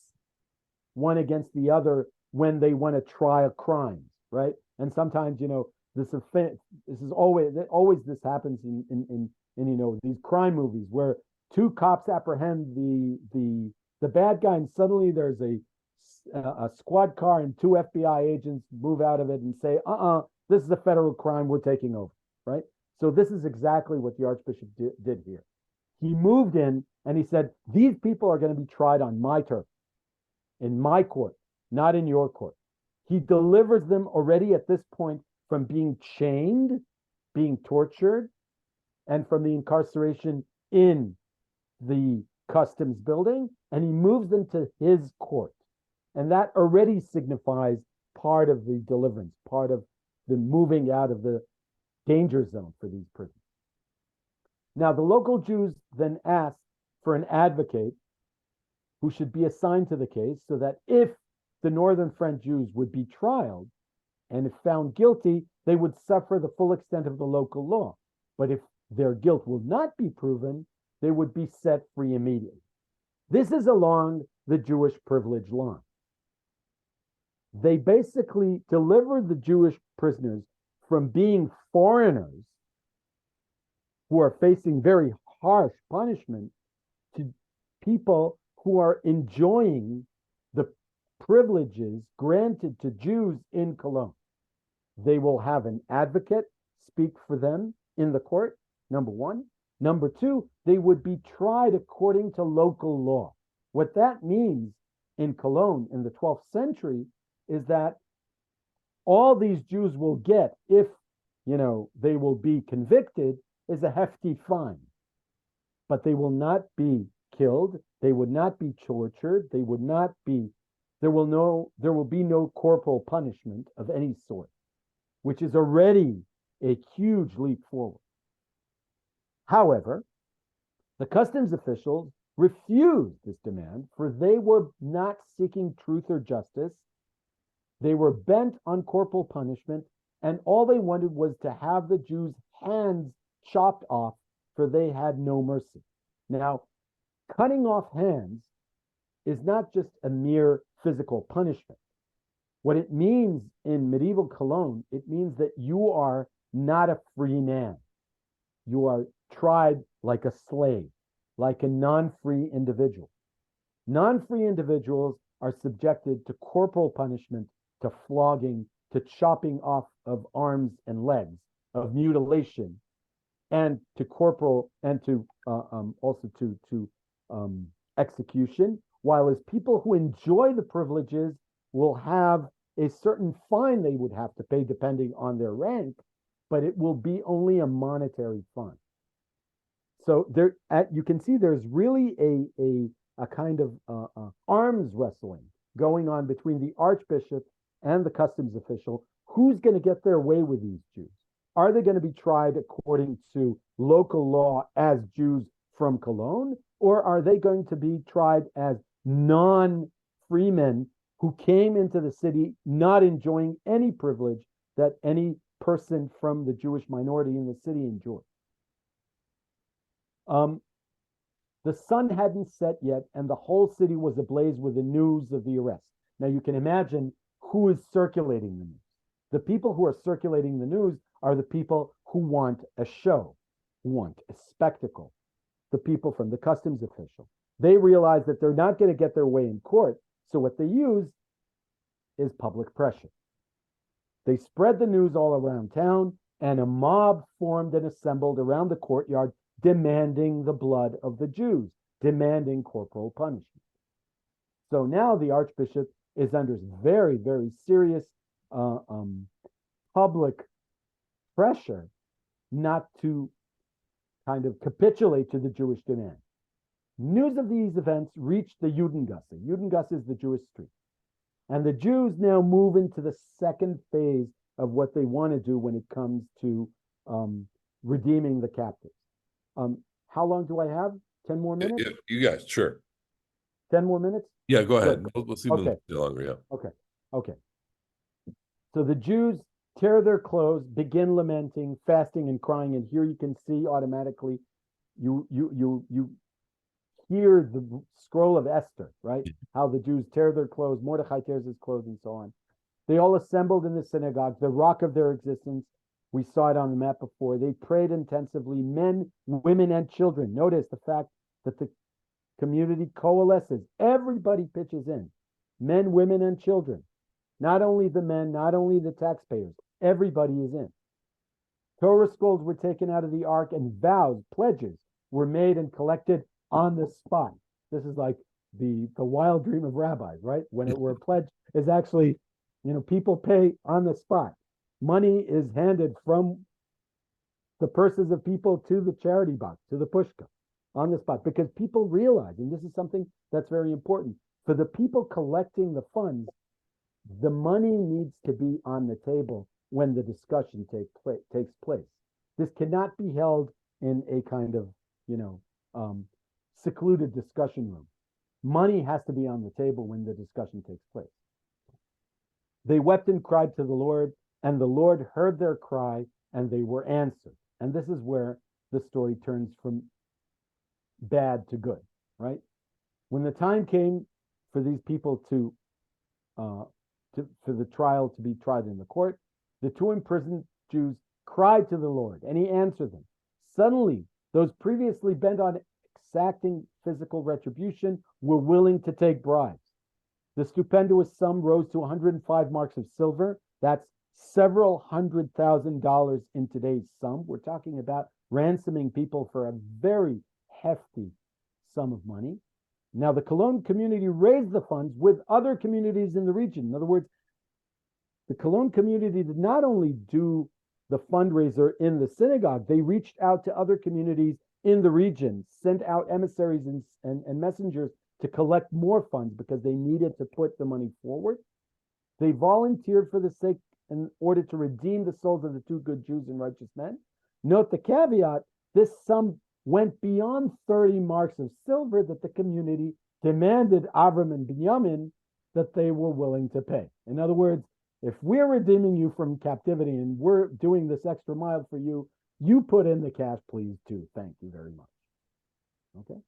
one against the other when they want to try a crime, right? And sometimes, you know, this is always this happens in you know, these crime movies where two cops apprehend the bad guy, and suddenly there's a squad car and two FBI agents move out of it and say, this is a federal crime, we're taking over, right? So this is exactly what the archbishop did here. He moved in and he said, these people are going to be tried on my turf, in my court, not in your court. He delivers them already at this point from being chained, being tortured, and from the incarceration in the customs building, and he moves them to his court. And that already signifies part of the deliverance, part of the moving out of the danger zone for these prisoners. Now, the local Jews then asked for an advocate who should be assigned to the case so that if the Northern French Jews would be trialed and if found guilty, they would suffer the full extent of the local law. But if their guilt will not be proven, they would be set free immediately. This is along the Jewish privilege line. They basically deliver the Jewish prisoners from being foreigners who are facing very harsh punishment to people who are enjoying the privileges granted to Jews in Cologne. They will have an advocate speak for them in the court, number one. Number two, they would be tried according to local law. What that means in Cologne in the 12th century is that all these Jews will get, if they will be convicted, is a hefty fine. But they will not be killed, they would not be tortured, there will be no corporal punishment of any sort, which is already a huge leap forward. However, the customs officials refused this demand, for they were not seeking truth or justice. They were bent on corporal punishment, and all they wanted was to have the Jews' hands chopped off, for they had no mercy. Now, cutting off hands is not just a mere physical punishment. What it means in medieval Cologne, it means that you are not a free man. You are tried like a slave, like a non-free individual. Non-free individuals are subjected to corporal punishment, to flogging, to chopping off of arms and legs, of mutilation, and to corporal, and to also to execution. While as people who enjoy the privileges will have a certain fine they would have to pay depending on their rank, but it will be only a monetary fine. So there, you can see there's really a kind of arms wrestling going on between the archbishop and the customs official. Who's going to get their way with these Jews? Are they going to be tried according to local law as Jews from Cologne, or are they going to be tried as non-freemen who came into the city not enjoying any privilege that any person from the Jewish minority in the city enjoyed? The sun hadn't set yet, and the whole city was ablaze with the news of the arrest. Now you can imagine who is circulating the news. The people who are circulating the news are the people who want a show, who want a spectacle. The people from the customs official. They realize that they're not going to get their way in court, so what they use is public pressure. They spread the news all around town, and a mob formed and assembled around the courtyard, demanding the blood of the Jews, demanding corporal punishment. So now the archbishop is under very, very serious public pressure not to kind of capitulate to the Jewish demand. News of these events reached the Judengasse. Judengasse is the Jewish street. And the Jews now move into the second phase of what they want to do when it comes to redeeming the captives. How long do I have? 10 more minutes? Yeah, you guys, sure. 10 more minutes? Yeah, go ahead. Good. We'll see them Okay. longer, yeah. Okay. So the Jews tear their clothes, begin lamenting, fasting, and crying. And here you can see automatically, you hear the scroll of Esther, right? How the Jews tear their clothes, Mordechai tears his clothes, and so on. They all assembled in the synagogue, the rock of their existence. We saw it on the map before. They prayed intensively, men, women, and children. Notice the fact that the community coalesces. Everybody pitches in. Men, women, and children. Not only the men, not only the taxpayers. Everybody is in. Torah scrolls were taken out of the ark, and vows, pledges, were made and collected on the spot. This is like the wild dream of rabbis, right? When a pledge is actually People pay on the spot. Money is handed from the purses of people to the charity box, to the pushka, on the spot, because people realize, and this is something that's very important, for the people collecting the funds, the money needs to be on the table when the discussion takes place. This cannot be held in a kind of, secluded discussion room. Money has to be on the table when the discussion takes place. They wept and cried to the Lord, and the Lord heard their cry, and they were answered. And this is where the story turns from bad to good, right? When the time came for these people for the trial to be tried in the court, the two imprisoned Jews cried to the Lord, and he answered them. Suddenly, those previously bent on exacting physical retribution were willing to take bribes. The stupendous sum rose to 105 marks of silver. That's several $100,000 in today's sum. We're talking about ransoming people for a very hefty sum of money. Now, the Cologne community raised the funds with other communities in the region. In other words, the Cologne community did not only do the fundraiser in the synagogue, they reached out to other communities in the region, sent out emissaries and messengers to collect more funds because they needed to put the money forward. They volunteered for the sake in order to redeem the souls of the two good Jews and righteous men. Note the caveat, this sum went beyond 30 marks of silver that the community demanded Avram and Binyamin that they were willing to pay. In other words, if we're redeeming you from captivity and we're doing this extra mile for you, you put in the cash, please, too. Thank you very much. Okay?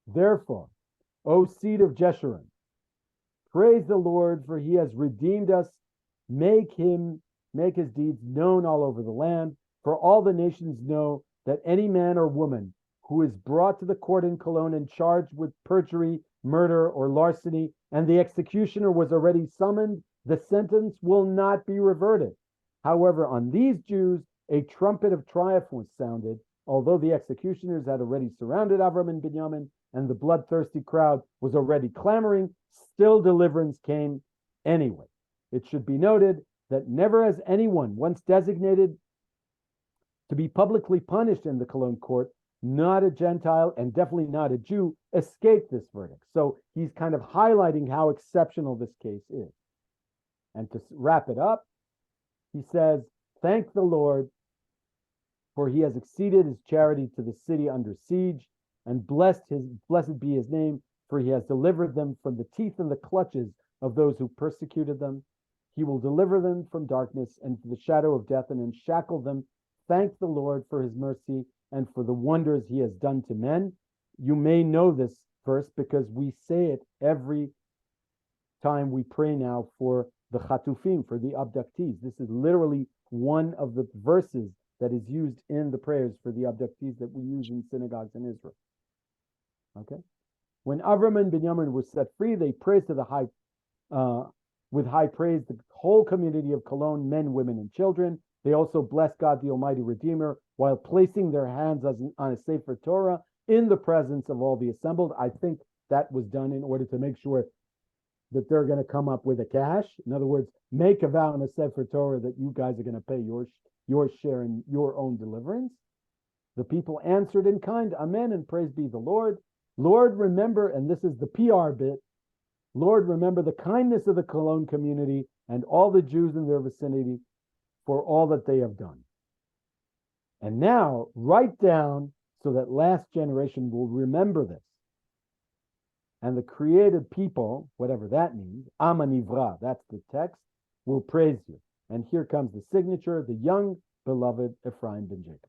Therefore, O seed of Jeshurun, praise the Lord, for he has redeemed us. Make his deeds known all over the land, for all the nations know that any man or woman who is brought to the court in Cologne and charged with perjury, murder, or larceny, and the executioner was already summoned, the sentence will not be reverted. However, on these Jews, a trumpet of triumph was sounded, although the executioners had already surrounded Avram and Binyamin, and the bloodthirsty crowd was already clamoring, still deliverance came anyway. It should be noted that never has anyone once designated to be publicly punished in the Cologne court, not a Gentile and definitely not a Jew, escaped this verdict. So he's kind of highlighting how exceptional this case is. And to wrap it up, he says, thank the Lord, for he has exceeded his charity to the city under siege, and blessed be his name, for he has delivered them from the teeth and the clutches of those who persecuted them. He will deliver them from darkness and the shadow of death, and unshackle them. Thank the Lord for his mercy and for the wonders he has done to men. You may know this verse because we say it every time we pray now for the Chatufim, for the abductees. This is literally one of the verses that is used in the prayers for the abductees that we use in synagogues in Israel. Okay? When Avram and Binyamin were set free, they praised to the with high praise the whole community of Cologne, men, women, and children. They also blessed God, the Almighty Redeemer, while placing their hands on a Sefer Torah in the presence of all the assembled. I think that was done in order to make sure that they're going to come up with a cash. In other words, make a vow in a Sefer Torah that you guys are going to pay your share in your own deliverance. The people answered in kind, Amen, and praise be the Lord. Lord, remember, and this is the PR bit, Lord, remember the kindness of the Cologne community and all the Jews in their vicinity for all that they have done. And now, write down so that last generation will remember this. And the created people, whatever that means, Am Hanivra, that's the text, will praise you. And here comes the signature, the young, beloved Ephraim ben Jacob.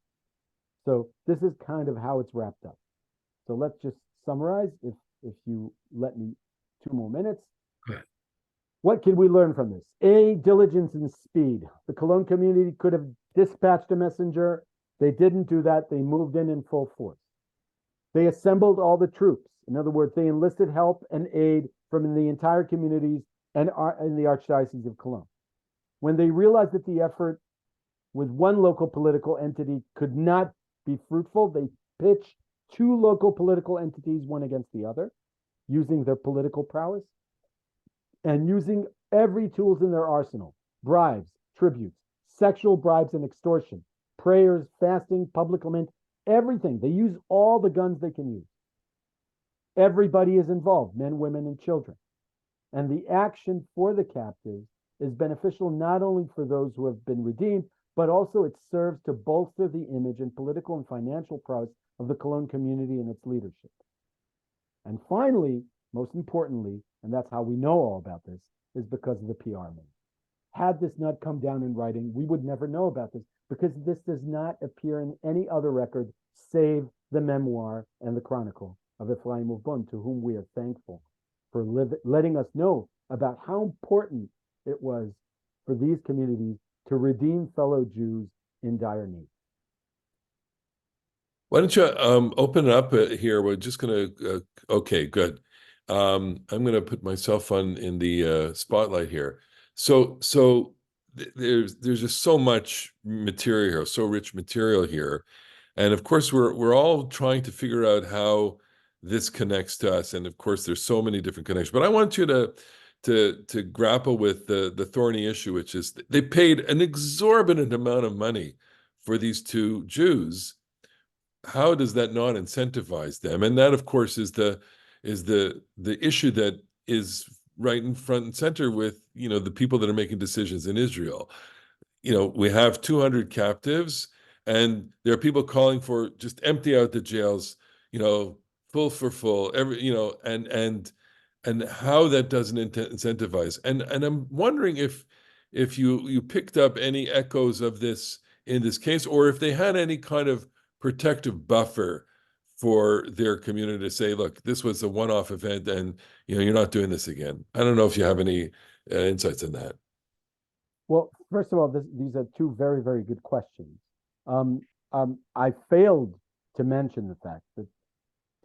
So this is kind of how it's wrapped up. So let's just summarize, if you let me 2 more minutes. Good. What can we learn from this? A, diligence and speed. The Cologne community could have dispatched a messenger. They didn't do that. They moved in full force. They assembled all the troops. In other words, they enlisted help and aid from the entire communities and in the Archdiocese of Cologne. When they realized that the effort with one local political entity could not be fruitful, they pitched 2 local political entities, one against the other, using their political prowess. and using every tools in their arsenal: bribes, tributes, sexual bribes and extortion, prayers, fasting, public lament, everything. They use all the guns they can use. Everybody is involved: men, women, and children. And the action for the captives is beneficial not only for those who have been redeemed, but also it serves to bolster the image and political and financial prowess of the Cologne community and its leadership. And finally, most importantly, and that's how we know all about this, is because of the PR man. Had this not come down in writing, we would never know about this, because this does not appear in any other record save the memoir and the chronicle of Ephraim of Bonn, to whom we are thankful for letting us know about how important it was for these communities to redeem fellow Jews in dire need. Why don't you open it up here? We're just going to, okay, good. I'm going to put myself in the spotlight here. So there's just so much material here, so rich material here. And of course, we're all trying to figure out how this connects to us. And of course, there's so many different connections. But I want you to grapple with the thorny issue, which is they paid an exorbitant amount of money for these two Jews. How does that not incentivize them? And that, of course, is the issue that is right in front and center with the people that are making decisions in Israel. We have 200 captives, and there are people calling for just empty out the jails, full for full, and how that doesn't incentivize. And I'm wondering if you picked up any echoes of this in this case, or if they had any kind of protective buffer for their community to say, look, this was a one-off event, and you're not doing this again. I don't know if you have any insights on that. Well, first of all, these are two very, very good questions. I failed to mention the fact that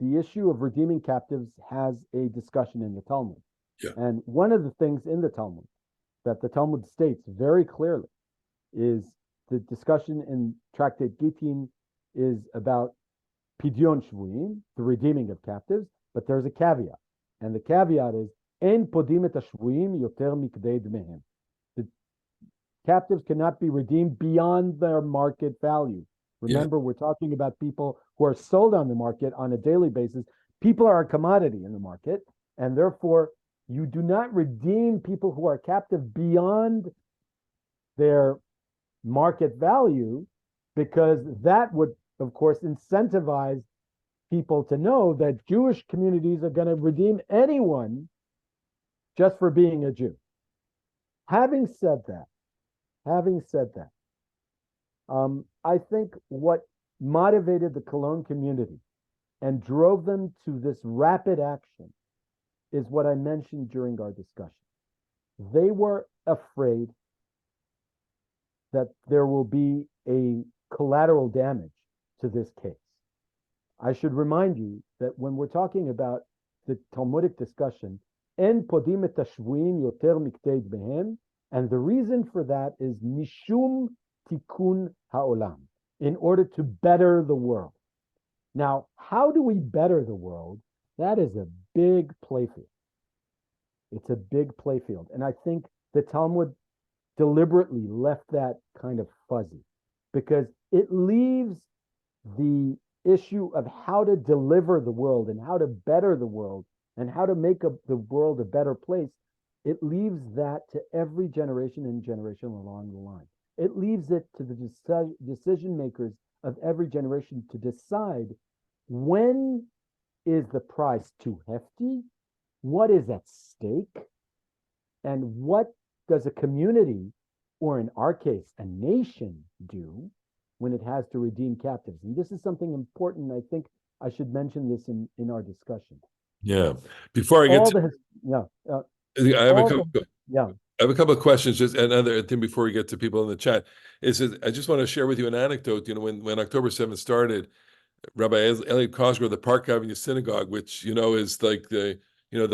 the issue of redeeming captives has a discussion in the Talmud. Yeah. And one of the things in the Talmud that the Talmud states very clearly is the discussion in Tractate Gittin is about Pidyon Shevuyim, the redeeming of captives, but there's a caveat. And the caveat is, En podim et hashvuyim yoter mikdei dmehem. The captives cannot be redeemed beyond their market value. Remember, we're talking about people who are sold on the market on a daily basis. People are a commodity in the market, and therefore you do not redeem people who are captive beyond their market value, because that would, of course, incentivize people to know that Jewish communities are going to redeem anyone just for being a Jew. Having said that, I think what motivated the Cologne community and drove them to this rapid action is what I mentioned during our discussion. They were afraid that there will be a collateral damage to this case. I should remind you that when we're talking about the Talmudic discussion, En podim et hashvuyim yoter mikdei dmehem, and the reason for that is mishum tikkun ha'olam, in order to better the world. Now, how do we better the world? That is a big playfield. It's a big playfield. And I think the Talmud deliberately left that kind of fuzzy, because it leaves the issue of how to deliver the world and how to better the world and how to make the world a better place. It leaves that to every generation and generation along the line. It leaves it to the decision makers of every generation to decide, when is the price too hefty? What is at stake? And what does a community, or in our case, a nation, do when it has to redeem captives? And this is something important. I think I should mention this in our discussion. Yeah. Before I get I have a couple of questions, just another thing before we get to people in the chat. I just want to share with you an anecdote. When October 7th started, Rabbi Elliot Cosgrove, the Park Avenue Synagogue, which is like the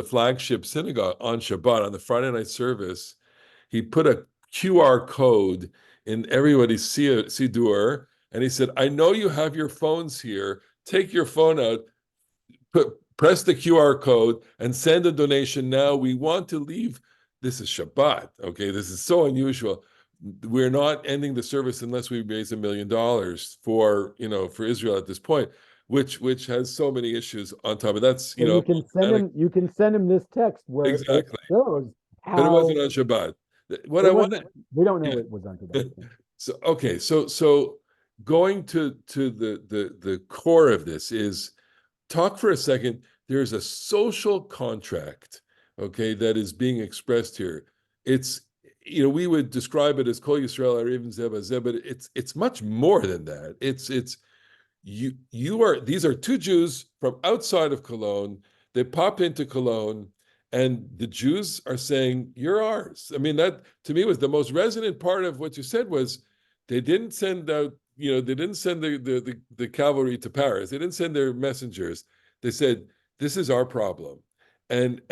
flagship synagogue on Shabbat, on the Friday night service, he put a QR code in everybody's Siddur, and he said, "I know you have your phones here. Take your phone out, press the QR code, and send a donation now. We want to leave this is Shabbat. Okay, this is so unusual. We're not ending the service unless we raise $1 million for for Israel at this point, which has so many issues on top of that's So you can send him this text where it exactly, shows but it wasn't how on Shabbat. What it I wanted, wasn't. We don't know yeah. it was under that. So okay, so going to the core of this is talk for a second. There's a social contract, okay, that is being expressed here. It's we would describe it as Kol Yisrael Arivim Zeh B'Zeh, but it's much more than that. It's you are these are two Jews from outside of Cologne. They pop into Cologne, and the Jews are saying, "You're ours." I mean, that to me was the most resonant part of what you said was they didn't send out, they didn't send the cavalry to Paris. They didn't send their messengers. They said, "This is our problem." And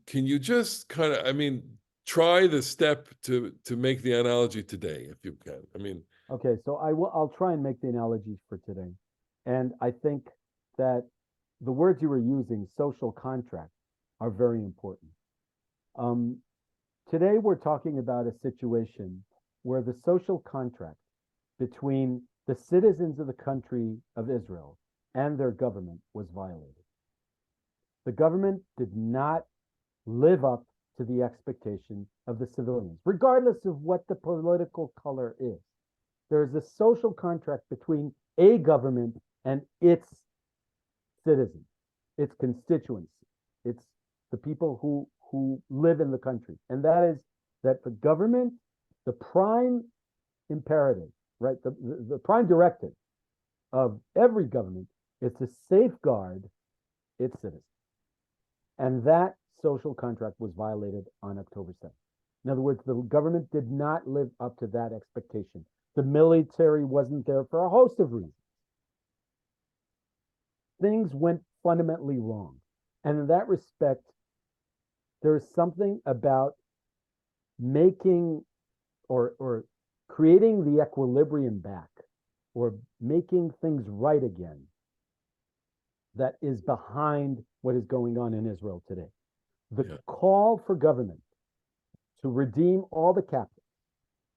can you just kind of, I mean, try the step to make the analogy today, if you can. I mean, Okay, so I'll try and make the analogies for today. And I think that the words you were using, social contract, are very important. Um, Today we're talking about a situation where the social contract between the citizens of the country of Israel and their government was violated. The government did not live up to the expectation of the civilians, regardless of what the political color is. There's a social contract between a government and its citizens, its constituents, its the people who live in the country. And that is that the government, the prime imperative, right? The prime directive of every government is to safeguard its citizens. And that social contract was violated on October 7th. In other words, the government did not live up to that expectation. The military wasn't there for a host of reasons. Things went fundamentally wrong. And in that respect, there's something about making or creating the equilibrium back or making things right again that is behind what is going on in Israel today. The call for government to redeem all the captives,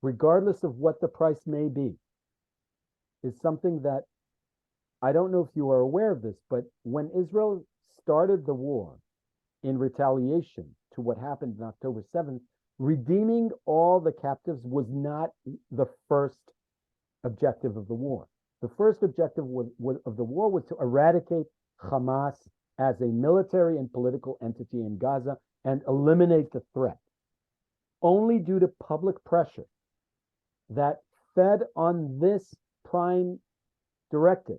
regardless of what the price may be, is something that I don't know if you are aware of this, but when Israel started the war in retaliation to what happened on October 7th, redeeming all the captives was not the first objective of the war. The first objective of the war was to eradicate Hamas as a military and political entity in Gaza and eliminate the threat. Only due to public pressure that fed on this prime directive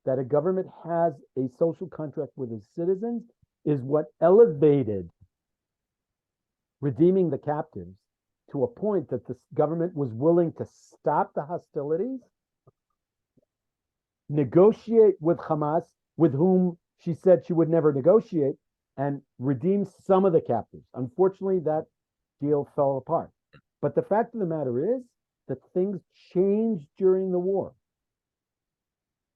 that a government has a social contract with its citizens is what elevated redeeming the captives to a point that the government was willing to stop the hostilities, negotiate with Hamas, with whom she said she would never negotiate, and redeem some of the captives. Unfortunately, that deal fell apart. But the fact of the matter is that things changed during the war.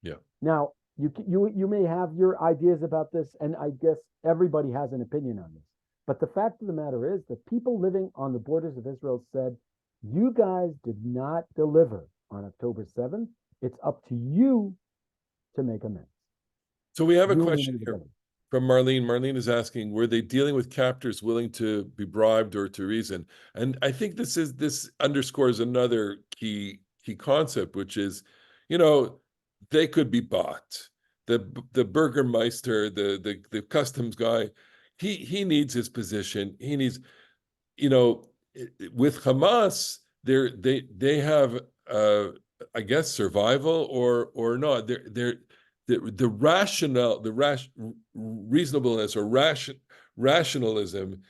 yeah. Now, you may have your ideas about this, and I guess everybody has an opinion on this. But the fact of the matter is that people living on the borders of Israel said, you guys did not deliver on October 7th. It's up to you to make amends. So we have a You question meaning the here government. from Marlene. Marlene is asking, were they dealing with captors willing to be bribed or to reason? And I think this underscores another key concept, which is, they could be bought. The Burgermeister, the customs guy, he needs his position. He needs, with Hamas, they have I guess survival or not. The rational, reasonableness or rationalism,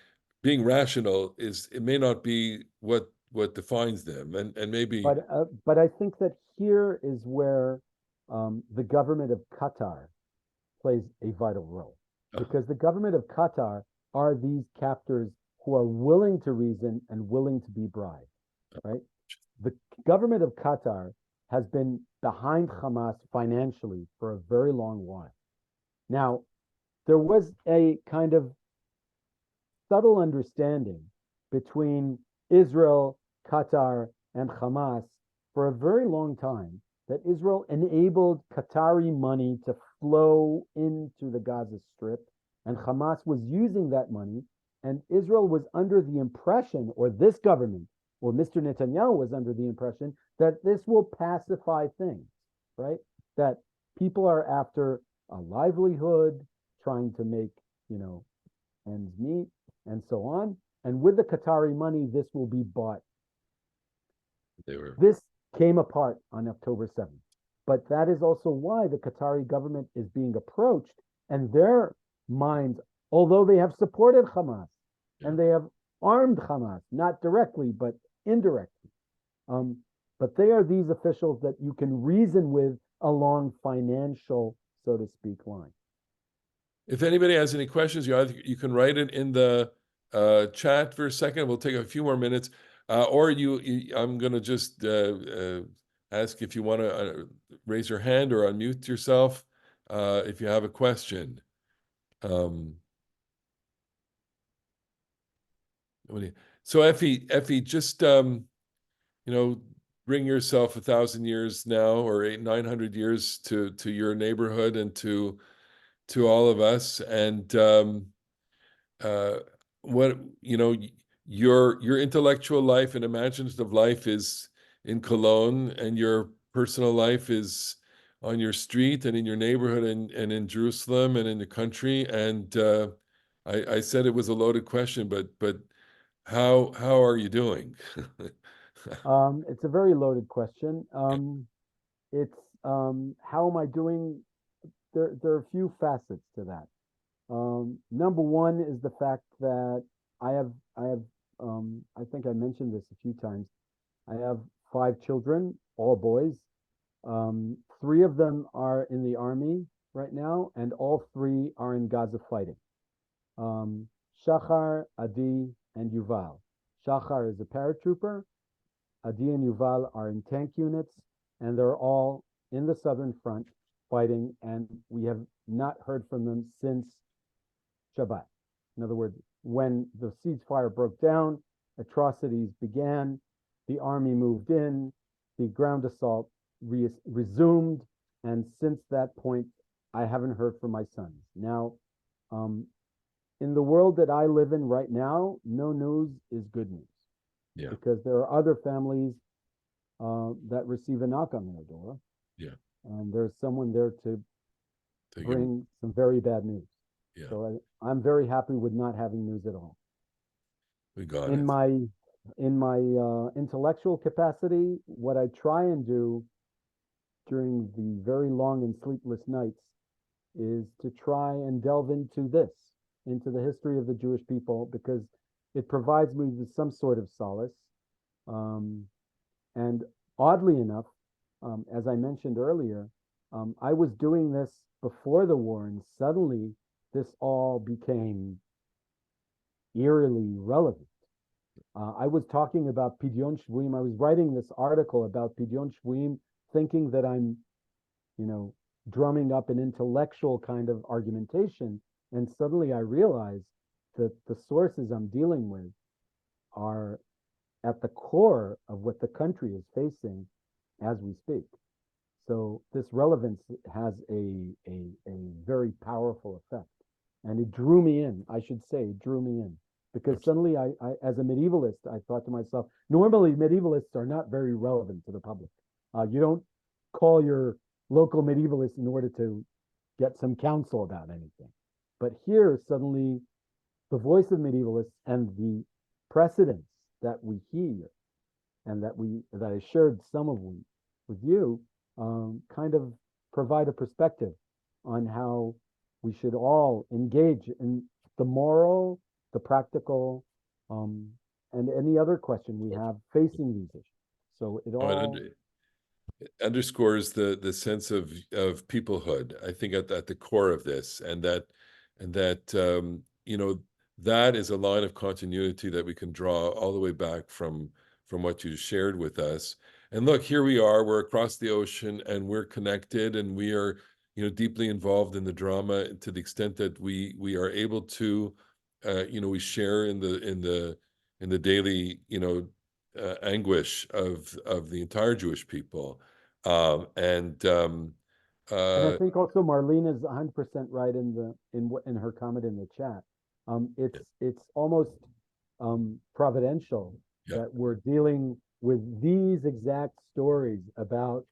being rational it may not be what defines them, and maybe But I think that here is where the government of Qatar plays a vital role, because the government of Qatar are these captors who are willing to reason and willing to be bribed, right? The government of Qatar has been behind Hamas financially for a very long while. Now, there was a kind of subtle understanding between Israel, Qatar, and Hamas for a very long time, that Israel enabled Qatari money to flow into the Gaza Strip, and Hamas was using that money, and Israel was under the impression, or this government, or Mr. Netanyahu was under the impression, that this will pacify things, right? That people are after a livelihood, trying to make, ends meet, and so on. And with the Qatari money, this will be bought. This came apart on October 7th. But that is also why the Qatari government is being approached, and their minds, although they have supported Hamas and they have armed Hamas, not directly, but indirectly. But they are these officials that you can reason with along financial, so to speak, line. If anybody has any questions, you can write it in the chat for a second. We'll take a few more minutes. Or I'm going to just ask if you want to raise your hand or unmute yourself if you have a question. So Effie, just bring yourself 1,000 years now, or 900 years to your neighborhood and to all of us, and what your intellectual life and imaginative life is in Cologne, and your personal life is on your street and in your neighborhood and in Jerusalem and in the country. And I said it was a loaded question, but how are you doing? It's a very loaded question. It's how am I doing? There are a few facets to that. Number one is the fact that I think I mentioned this a few times. I have 5 children, all boys. 3 of them are in the army right now, and all 3 are in Gaza fighting. Shachar, Adi, and Yuval. Shachar is a paratrooper. Adi and Yuval are in tank units, and they're all in the southern front fighting, and we have not heard from them since Shabbat. In other words, when the ceasefire broke down, atrocities began, the army moved in, the ground assault resumed, and since that point, I haven't heard from my sons. Now, in the world that I live in right now, no news is good news. Yeah. Because there are other families that receive a knock on their door. Yeah. And there's someone there to bring some very bad news. Yeah. So I'm very happy with not having news at all. We got in it. In my intellectual capacity, what I try and do during the very long and sleepless nights is to try and delve into the history of the Jewish people, because it provides me with some sort of solace. And oddly enough, as I mentioned earlier, I was doing this before the war, and suddenly this all became eerily relevant. I was talking about Pidyon Shevuyim. I was writing this article about Pidyon Shevuyim, thinking that I'm, drumming up an intellectual kind of argumentation, and suddenly I realized that the sources I'm dealing with are at the core of what the country is facing as we speak. So this relevance has a very powerful effect. And it drew me in, I should say, it drew me in. Because suddenly I as a medievalist, I thought to myself, normally medievalists are not very relevant to the public. You don't call your local medievalist in order to get some counsel about anything. But here, suddenly, the voice of medievalists and the precedents that we hear, and that I shared some of with you, kind of provide a perspective on how we should all engage in the moral, the practical, and any other question we have facing these issues. So it all it underscores the sense of peoplehood, I think, at the core of this, and that that is a line of continuity that we can draw all the way back from what you shared with us. And look, here we are, we're across the ocean, and we're connected, and we are deeply involved in the drama to the extent that we are able to we share in the in the daily, anguish of the entire Jewish people. And I Uh, think also Marlene is 100% right in her comment in the chat. It's almost providential yeah, that we're dealing with these exact stories about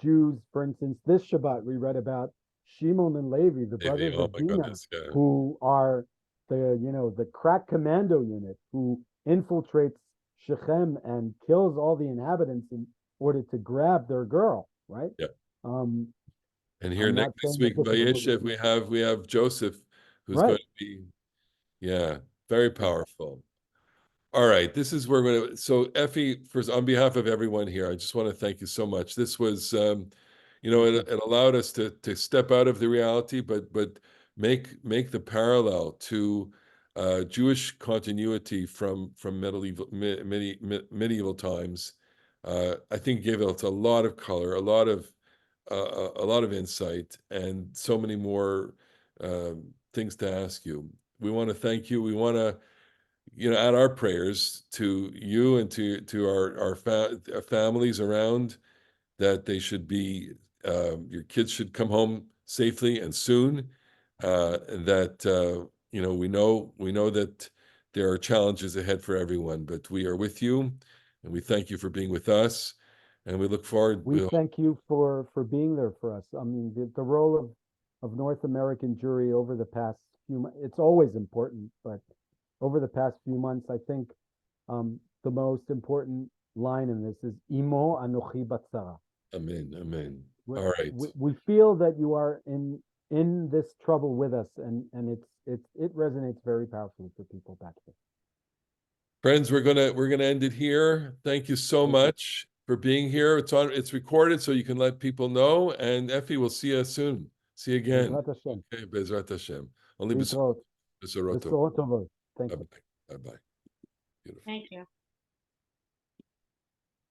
Jews. For instance, this Shabbat we read about Shimon and Levi, the maybe, brothers oh of my Dinah, goodness, yeah, who are the crack commando unit who infiltrates Shechem and kills all the inhabitants in order to grab their girl, right? yeah. Um, And here I'm next not this saying that week, this is a movie. Vayeshev, we have Joseph, who's going Right. to be, yeah, very Yeah. powerful. All right, this is where we're gonna. So Effie, first, on behalf of everyone here, I just want to thank you so much. This was, Thank you. it allowed us to step out of the reality, but make the parallel to Jewish continuity from medieval times. I think gave us a lot of color, a lot of insight, and so many more things to ask you. We want to thank you. We want to add our prayers to you and to our families around, that they should be your kids should come home safely and soon, and that we know that there are challenges ahead for everyone, but we are with you, and we thank you for being with us, and we look forward. We thank you for being there for us. I mean, the role of North American Jewry over the past few months, it's always important, but over the past few months, I think the most important line in this is Imo Anochi Batzara. Amen, amen. We, All right. we feel that you are in this trouble with us, and it resonates very powerfully for people back there. Friends, we're gonna end it here. Thank you so Thank you. much for being here. It's recorded, so you can let people know. And Effie, we'll see you soon. See you again. Bezrat Hashem. Okay, Bezrat Hashem. Only להתראות. besorot tov. בשורות טובות. Thank Bye you. bye. Bye bye. Beautiful. Thank you.